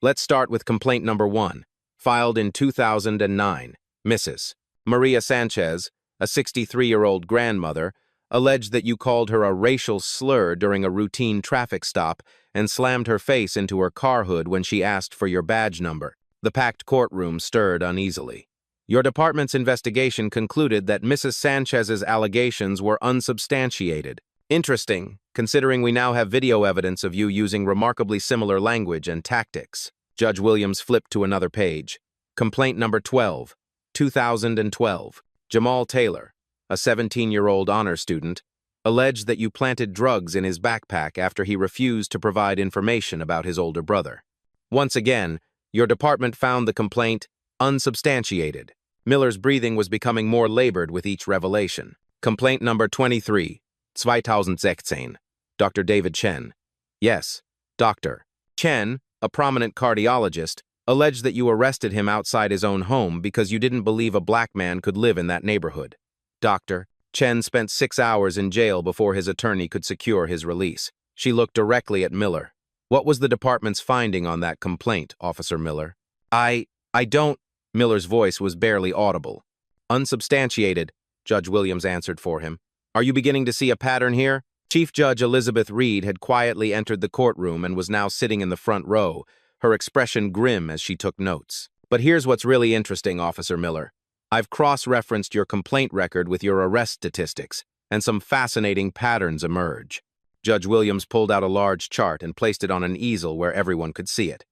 Let's start with complaint number 1, filed in 2009. Mrs. Maria Sanchez, a 63-year-old grandmother, alleged that you called her a racial slur during a routine traffic stop and slammed her face into her car hood when she asked for your badge number. The packed courtroom stirred uneasily. Your department's investigation concluded that Mrs. Sanchez's allegations were unsubstantiated. Interesting, considering we now have video evidence of you using remarkably similar language and tactics. Judge Williams flipped to another page. Complaint number 12, 2012. Jamal Taylor, a 17-year-old honor student, alleged that you planted drugs in his backpack after he refused to provide information about his older brother. Once again, your department found the complaint unsubstantiated. Miller's breathing was becoming more labored with each revelation. Complaint number 23, 2016. Dr. David Chen. Yes, Dr. Chen, a prominent cardiologist, alleged that you arrested him outside his own home because you didn't believe a black man could live in that neighborhood. Dr. Chen spent 6 hours in jail before his attorney could secure his release. She looked directly at Miller. What was the department's finding on that complaint, Officer Miller? I don't... Miller's voice was barely audible. Unsubstantiated, Judge Williams answered for him. Are you beginning to see a pattern here? Chief Judge Elizabeth Reed had quietly entered the courtroom and was now sitting in the front row, her expression grim as she took notes. But here's what's really interesting, Officer Miller. I've cross-referenced your complaint record with your arrest statistics, and some fascinating patterns emerge. Judge Williams pulled out a large chart and placed it on an easel where everyone could see it.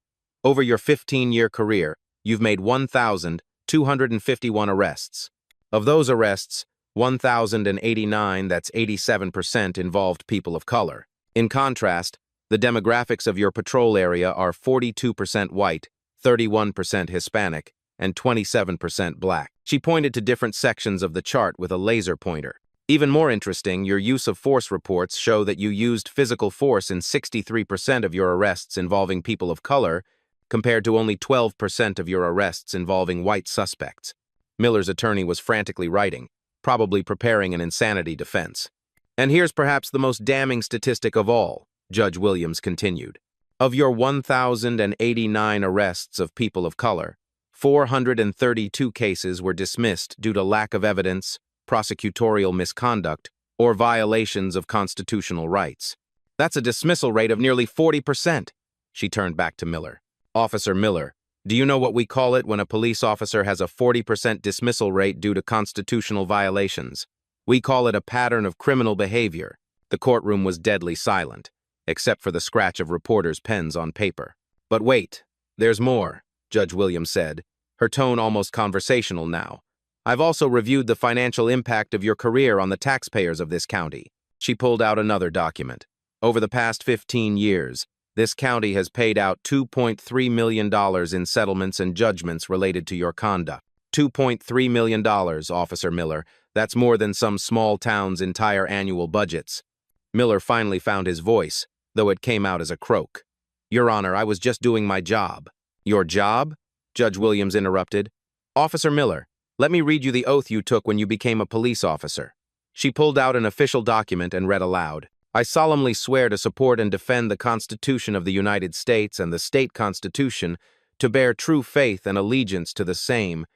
Over your 15-year career, you've made 1,251 arrests. Of those arrests, 1,089, that's 87%, involved people of color. In contrast, the demographics of your patrol area are 42% white, 31% Hispanic, and 27% black. She pointed to different sections of the chart with a laser pointer. Even more interesting, your use of force reports show that you used physical force in 63% of your arrests involving people of color, compared to only 12% of your arrests involving white suspects. Miller's attorney was frantically writing, probably preparing an insanity defense. And here's perhaps the most damning statistic of all, Judge Williams continued. Of your 1,089 arrests of people of color, 432 cases were dismissed due to lack of evidence, prosecutorial misconduct, or violations of constitutional rights. That's a dismissal rate of nearly 40%. She turned back to Miller. Officer Miller, do you know what we call it when a police officer has a 40% dismissal rate due to constitutional violations? We call it a pattern of criminal behavior. The courtroom was deadly silent, except for the scratch of reporters' pens on paper. But wait, there's more, Judge Williams said, her tone almost conversational now. I've also reviewed the financial impact of your career on the taxpayers of this county. She pulled out another document. Over the past 15 years, this county has paid out $2.3 million in settlements and judgments related to your conduct. $2.3 million, Officer Miller. That's more than some small town's entire annual budgets. Miller finally found his voice, though it came out as a croak. Your Honor, I was just doing my job. Your job? Judge Williams interrupted. Officer Miller, let me read you the oath you took when you became a police officer. She pulled out an official document and read aloud. I solemnly swear to support and defend the Constitution of the United States and the state constitution, to bear true faith and allegiance to the same,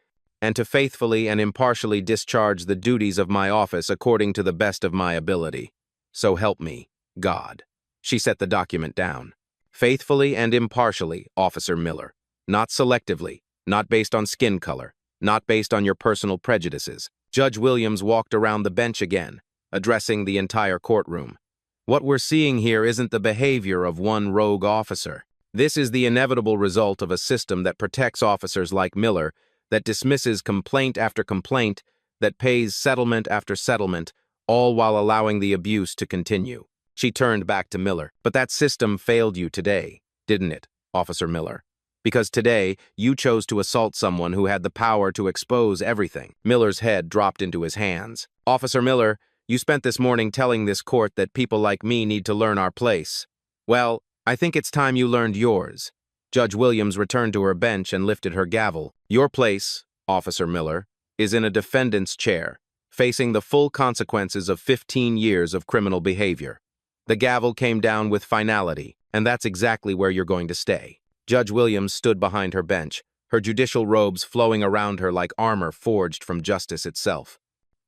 and to faithfully and impartially discharge the duties of my office according to the best of my ability. So help me, God. She set the document down. Faithfully and impartially, Officer Miller. Not selectively, not based on skin color, not based on your personal prejudices. Judge Williams walked around the bench again, addressing the entire courtroom. What we're seeing here isn't the behavior of one rogue officer. This is the inevitable result of a system that protects officers like Miller, that dismisses complaint after complaint, that pays settlement after settlement, all while allowing the abuse to continue. She turned back to Miller. But that system failed you today, didn't it, Officer Miller? Because today, you chose to assault someone who had the power to expose everything. Miller's head dropped into his hands. Officer Miller, you spent this morning telling this court that people like me need to learn our place. Well, I think it's time you learned yours. Judge Williams returned to her bench and lifted her gavel. Your place, Officer Miller, is in a defendant's chair, facing the full consequences of 15 years of criminal behavior. The gavel came down with finality, and that's exactly where you're going to stay. Judge Williams stood behind her bench, her judicial robes flowing around her like armor forged from justice itself.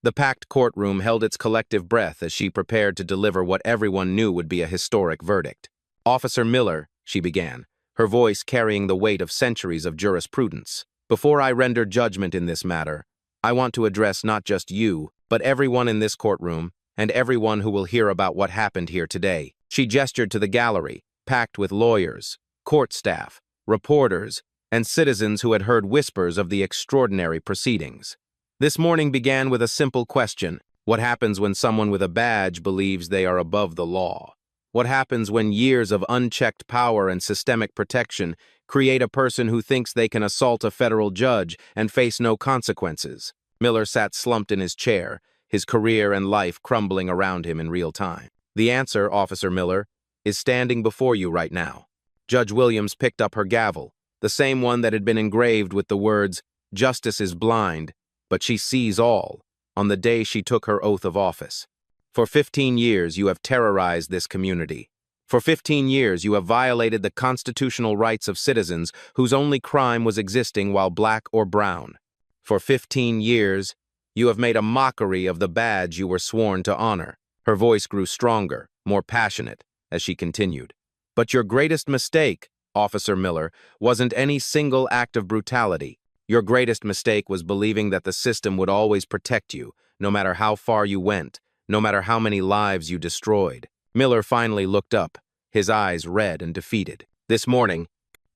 The packed courtroom held its collective breath as she prepared to deliver what everyone knew would be a historic verdict. Officer Miller, she began, her voice carrying the weight of centuries of jurisprudence. Before I render judgment in this matter, I want to address not just you, but everyone in this courtroom, and everyone who will hear about what happened here today. She gestured to the gallery, packed with lawyers, court staff, reporters, and citizens who had heard whispers of the extraordinary proceedings. This morning began with a simple question. What happens when someone with a badge believes they are above the law? What happens when years of unchecked power and systemic protection create a person who thinks they can assault a federal judge and face no consequences? Miller sat slumped in his chair, his career and life crumbling around him in real time. The answer, Officer Miller, is standing before you right now. Judge Williams picked up her gavel, the same one that had been engraved with the words, "Justice is blind, but she sees all," on the day she took her oath of office. For 15 years, you have terrorized this community. For 15 years, you have violated the constitutional rights of citizens whose only crime was existing while black or brown. For 15 years, you have made a mockery of the badge you were sworn to honor. Her voice grew stronger, more passionate, as she continued. But your greatest mistake, Officer Miller, wasn't any single act of brutality. Your greatest mistake was believing that the system would always protect you, no matter how far you went, no matter how many lives you destroyed. Miller finally looked up, his eyes red and defeated. This morning,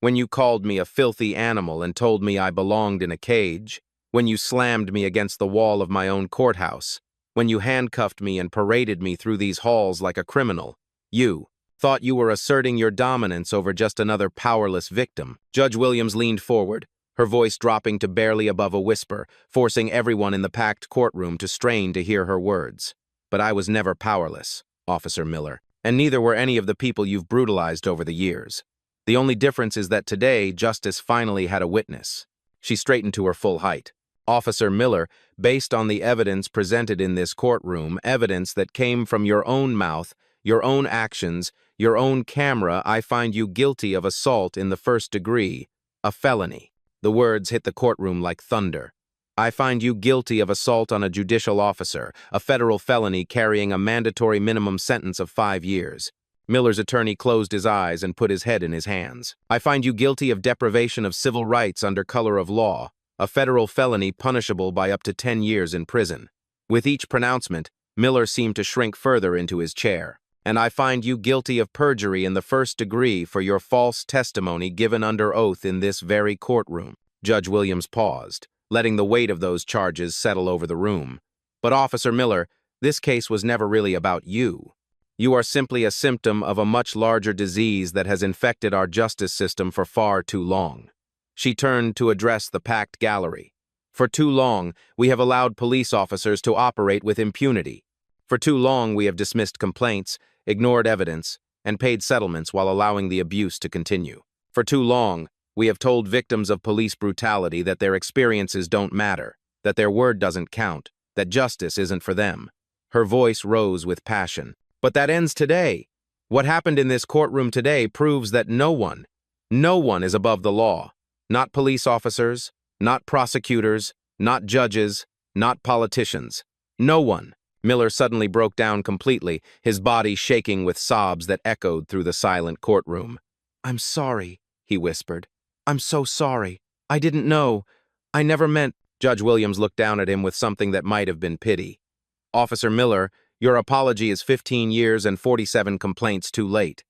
when you called me a filthy animal and told me I belonged in a cage, when you slammed me against the wall of my own courthouse, when you handcuffed me and paraded me through these halls like a criminal, you thought you were asserting your dominance over just another powerless victim. Judge Williams leaned forward, her voice dropping to barely above a whisper, forcing everyone in the packed courtroom to strain to hear her words. But I was never powerless, Officer Miller, and neither were any of the people you've brutalized over the years. The only difference is that today, justice finally had a witness. She straightened to her full height. Officer Miller, based on the evidence presented in this courtroom, evidence that came from your own mouth, your own actions, your own camera, I find you guilty of assault in the first degree, a felony. The words hit the courtroom like thunder. I find you guilty of assault on a judicial officer, a federal felony carrying a mandatory minimum sentence of 5 years. Miller's attorney closed his eyes and put his head in his hands. I find you guilty of deprivation of civil rights under color of law, a federal felony punishable by up to 10 years in prison. With each pronouncement, Miller seemed to shrink further into his chair. And I find you guilty of perjury in the first degree for your false testimony given under oath in this very courtroom. Judge Williams paused, letting the weight of those charges settle over the room. But Officer Miller, this case was never really about you. You are simply a symptom of a much larger disease that has infected our justice system for far too long. She turned to address the packed gallery. For too long, we have allowed police officers to operate with impunity. For too long, we have dismissed complaints, ignored evidence, and paid settlements while allowing the abuse to continue. For too long, we have told victims of police brutality that their experiences don't matter, that their word doesn't count, that justice isn't for them. Her voice rose with passion. But that ends today. What happened in this courtroom today proves that no one is above the law. Not police officers, not prosecutors, not judges, not politicians. No one. Miller suddenly broke down completely, his body shaking with sobs that echoed through the silent courtroom. "I'm sorry," he whispered. "I'm so sorry. I didn't know. I never meant—" Judge Williams looked down at him with something that might have been pity. "Officer Miller, your apology is 15 years and 47 complaints too late.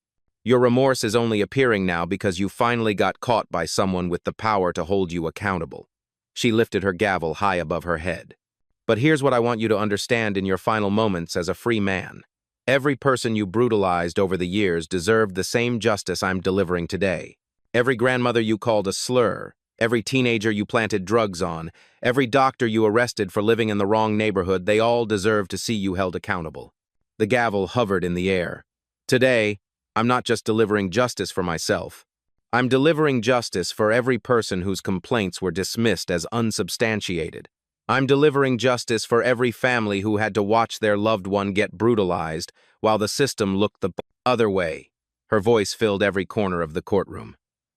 Your remorse is only appearing now because you finally got caught by someone with the power to hold you accountable." She lifted her gavel high above her head. "But here's what I want you to understand in your final moments as a free man. Every person you brutalized over the years deserved the same justice I'm delivering today. Every grandmother you called a slur, every teenager you planted drugs on, every doctor you arrested for living in the wrong neighborhood, they all deserve to see you held accountable. The gavel hovered in the air. Today, I'm not just delivering justice for myself. I'm delivering justice for every person whose complaints were dismissed as unsubstantiated. I'm delivering justice for every family who had to watch their loved one get brutalized while the system looked the other way. Her voice filled every corner of the courtroom.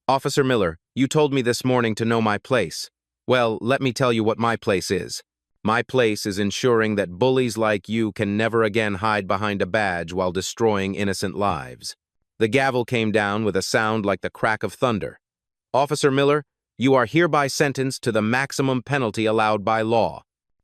Officer Miller, you told me this morning to know my place. Well, let me tell you what my place is. My place is ensuring that bullies like you can never again hide behind a badge while destroying innocent lives. The gavel came down with a sound like the crack of thunder. Officer Miller, you are hereby sentenced to the maximum penalty allowed by law.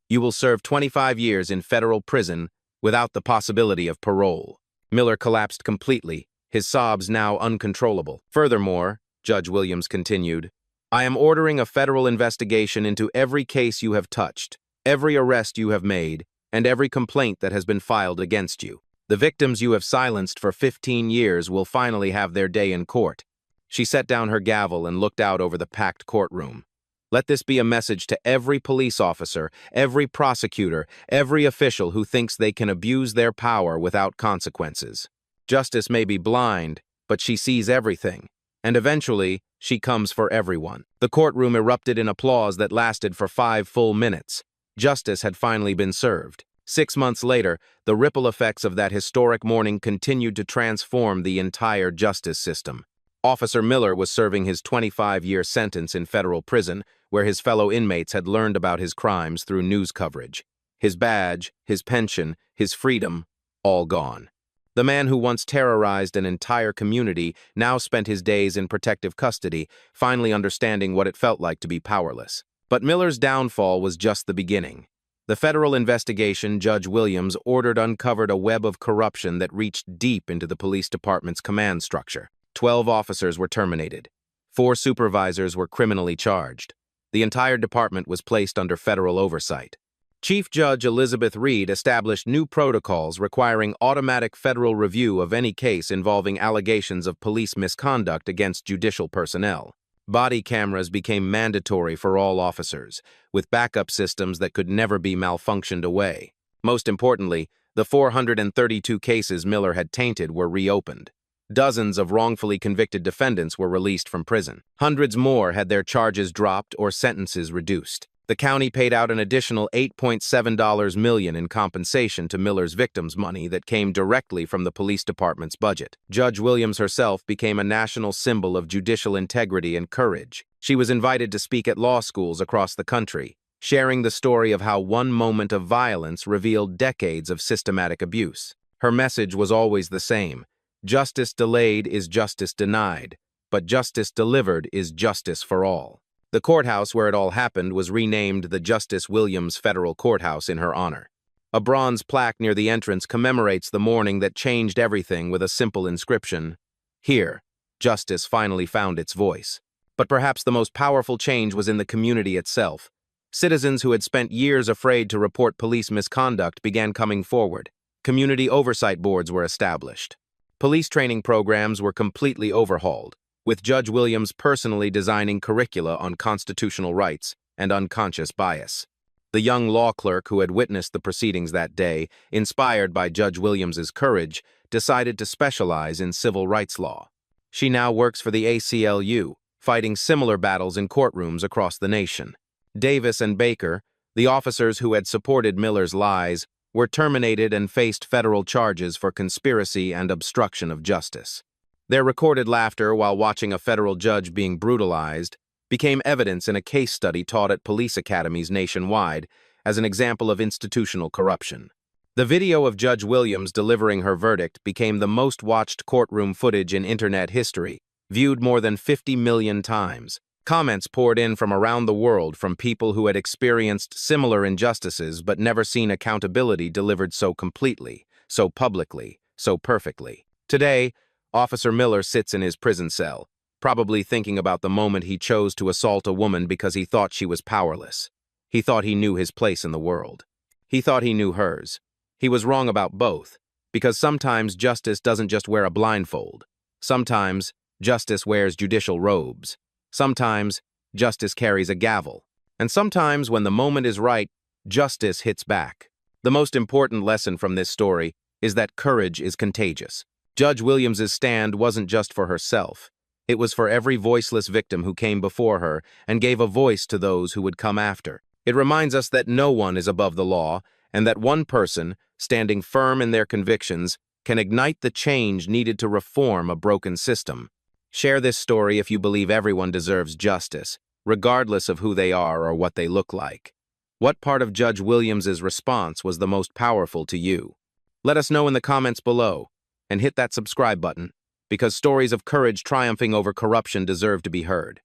You will serve 25 years in federal prison without the possibility of parole. Miller collapsed completely, his sobs now uncontrollable. Furthermore, Judge Williams continued, I am ordering a federal investigation into every case you have touched, every arrest you have made, and every complaint that has been filed against you. The victims you have silenced for 15 years will finally have their day in court. She set down her gavel and looked out over the packed courtroom. Let this be a message to every police officer, every prosecutor, every official who thinks they can abuse their power without consequences. Justice may be blind, but she sees everything. And eventually, she comes for everyone. The courtroom erupted in applause that lasted for 5 full minutes. Justice had finally been served. 6 months later, the ripple effects of that historic morning continued to transform the entire justice system. Officer Miller was serving his 25-year sentence in federal prison, where his fellow inmates had learned about his crimes through news coverage. His badge, his pension, his freedom, all gone. The man who once terrorized an entire community now spent his days in protective custody, finally understanding what it felt like to be powerless. But Miller's downfall was just the beginning. The federal investigation Judge Williams ordered uncovered a web of corruption that reached deep into the police department's command structure. 12 officers were terminated. 4 supervisors were criminally charged. The entire department was placed under federal oversight. Chief Judge Elizabeth Reed established new protocols requiring automatic federal review of any case involving allegations of police misconduct against judicial personnel. Body cameras became mandatory for all officers, with backup systems that could never be malfunctioned away. Most importantly, the 432 cases Miller had tainted were reopened. Dozens of wrongfully convicted defendants were released from prison. Hundreds more had their charges dropped or sentences reduced. The county paid out an additional $8.7 million in compensation to Miller's victims' money that came directly from the police department's budget. Judge Williams herself became a national symbol of judicial integrity and courage. She was invited to speak at law schools across the country, sharing the story of how one moment of violence revealed decades of systematic abuse. Her message was always the same: justice delayed is justice denied, but justice delivered is justice for all. The courthouse where it all happened was renamed the Justice Williams Federal Courthouse in her honor. A bronze plaque near the entrance commemorates the morning that changed everything with a simple inscription: Here, justice finally found its voice. But perhaps the most powerful change was in the community itself. Citizens who had spent years afraid to report police misconduct began coming forward. Community oversight boards were established. Police training programs were completely overhauled, with Judge Williams personally designing curricula on constitutional rights and unconscious bias. The young law clerk who had witnessed the proceedings that day, inspired by Judge Williams's courage, decided to specialize in civil rights law. She now works for the ACLU, fighting similar battles in courtrooms across the nation. Davis and Baker, the officers who had supported Miller's lies, were terminated and faced federal charges for conspiracy and obstruction of justice. Their recorded laughter while watching a federal judge being brutalized became evidence in a case study taught at police academies nationwide as an example of institutional corruption. The video of Judge Williams delivering her verdict became the most watched courtroom footage in internet history, viewed more than 50 million times. Comments poured in from around the world from people who had experienced similar injustices but never seen accountability delivered so completely, so publicly, so perfectly. Today, Officer Miller sits in his prison cell, probably thinking about the moment he chose to assault a woman because he thought she was powerless. He thought he knew his place in the world. He thought he knew hers. He was wrong about both, because sometimes justice doesn't just wear a blindfold. Sometimes justice wears judicial robes. Sometimes, justice carries a gavel. And sometimes, when the moment is right, justice hits back. The most important lesson from this story is that courage is contagious. Judge Williams's stand wasn't just for herself. It was for every voiceless victim who came before her and gave a voice to those who would come after. It reminds us that no one is above the law and that one person, standing firm in their convictions, can ignite the change needed to reform a broken system. Share this story if you believe everyone deserves justice, regardless of who they are or what they look like. What part of Judge Williams's response was the most powerful to you? Let us know in the comments below, and hit that subscribe button, because stories of courage triumphing over corruption deserve to be heard.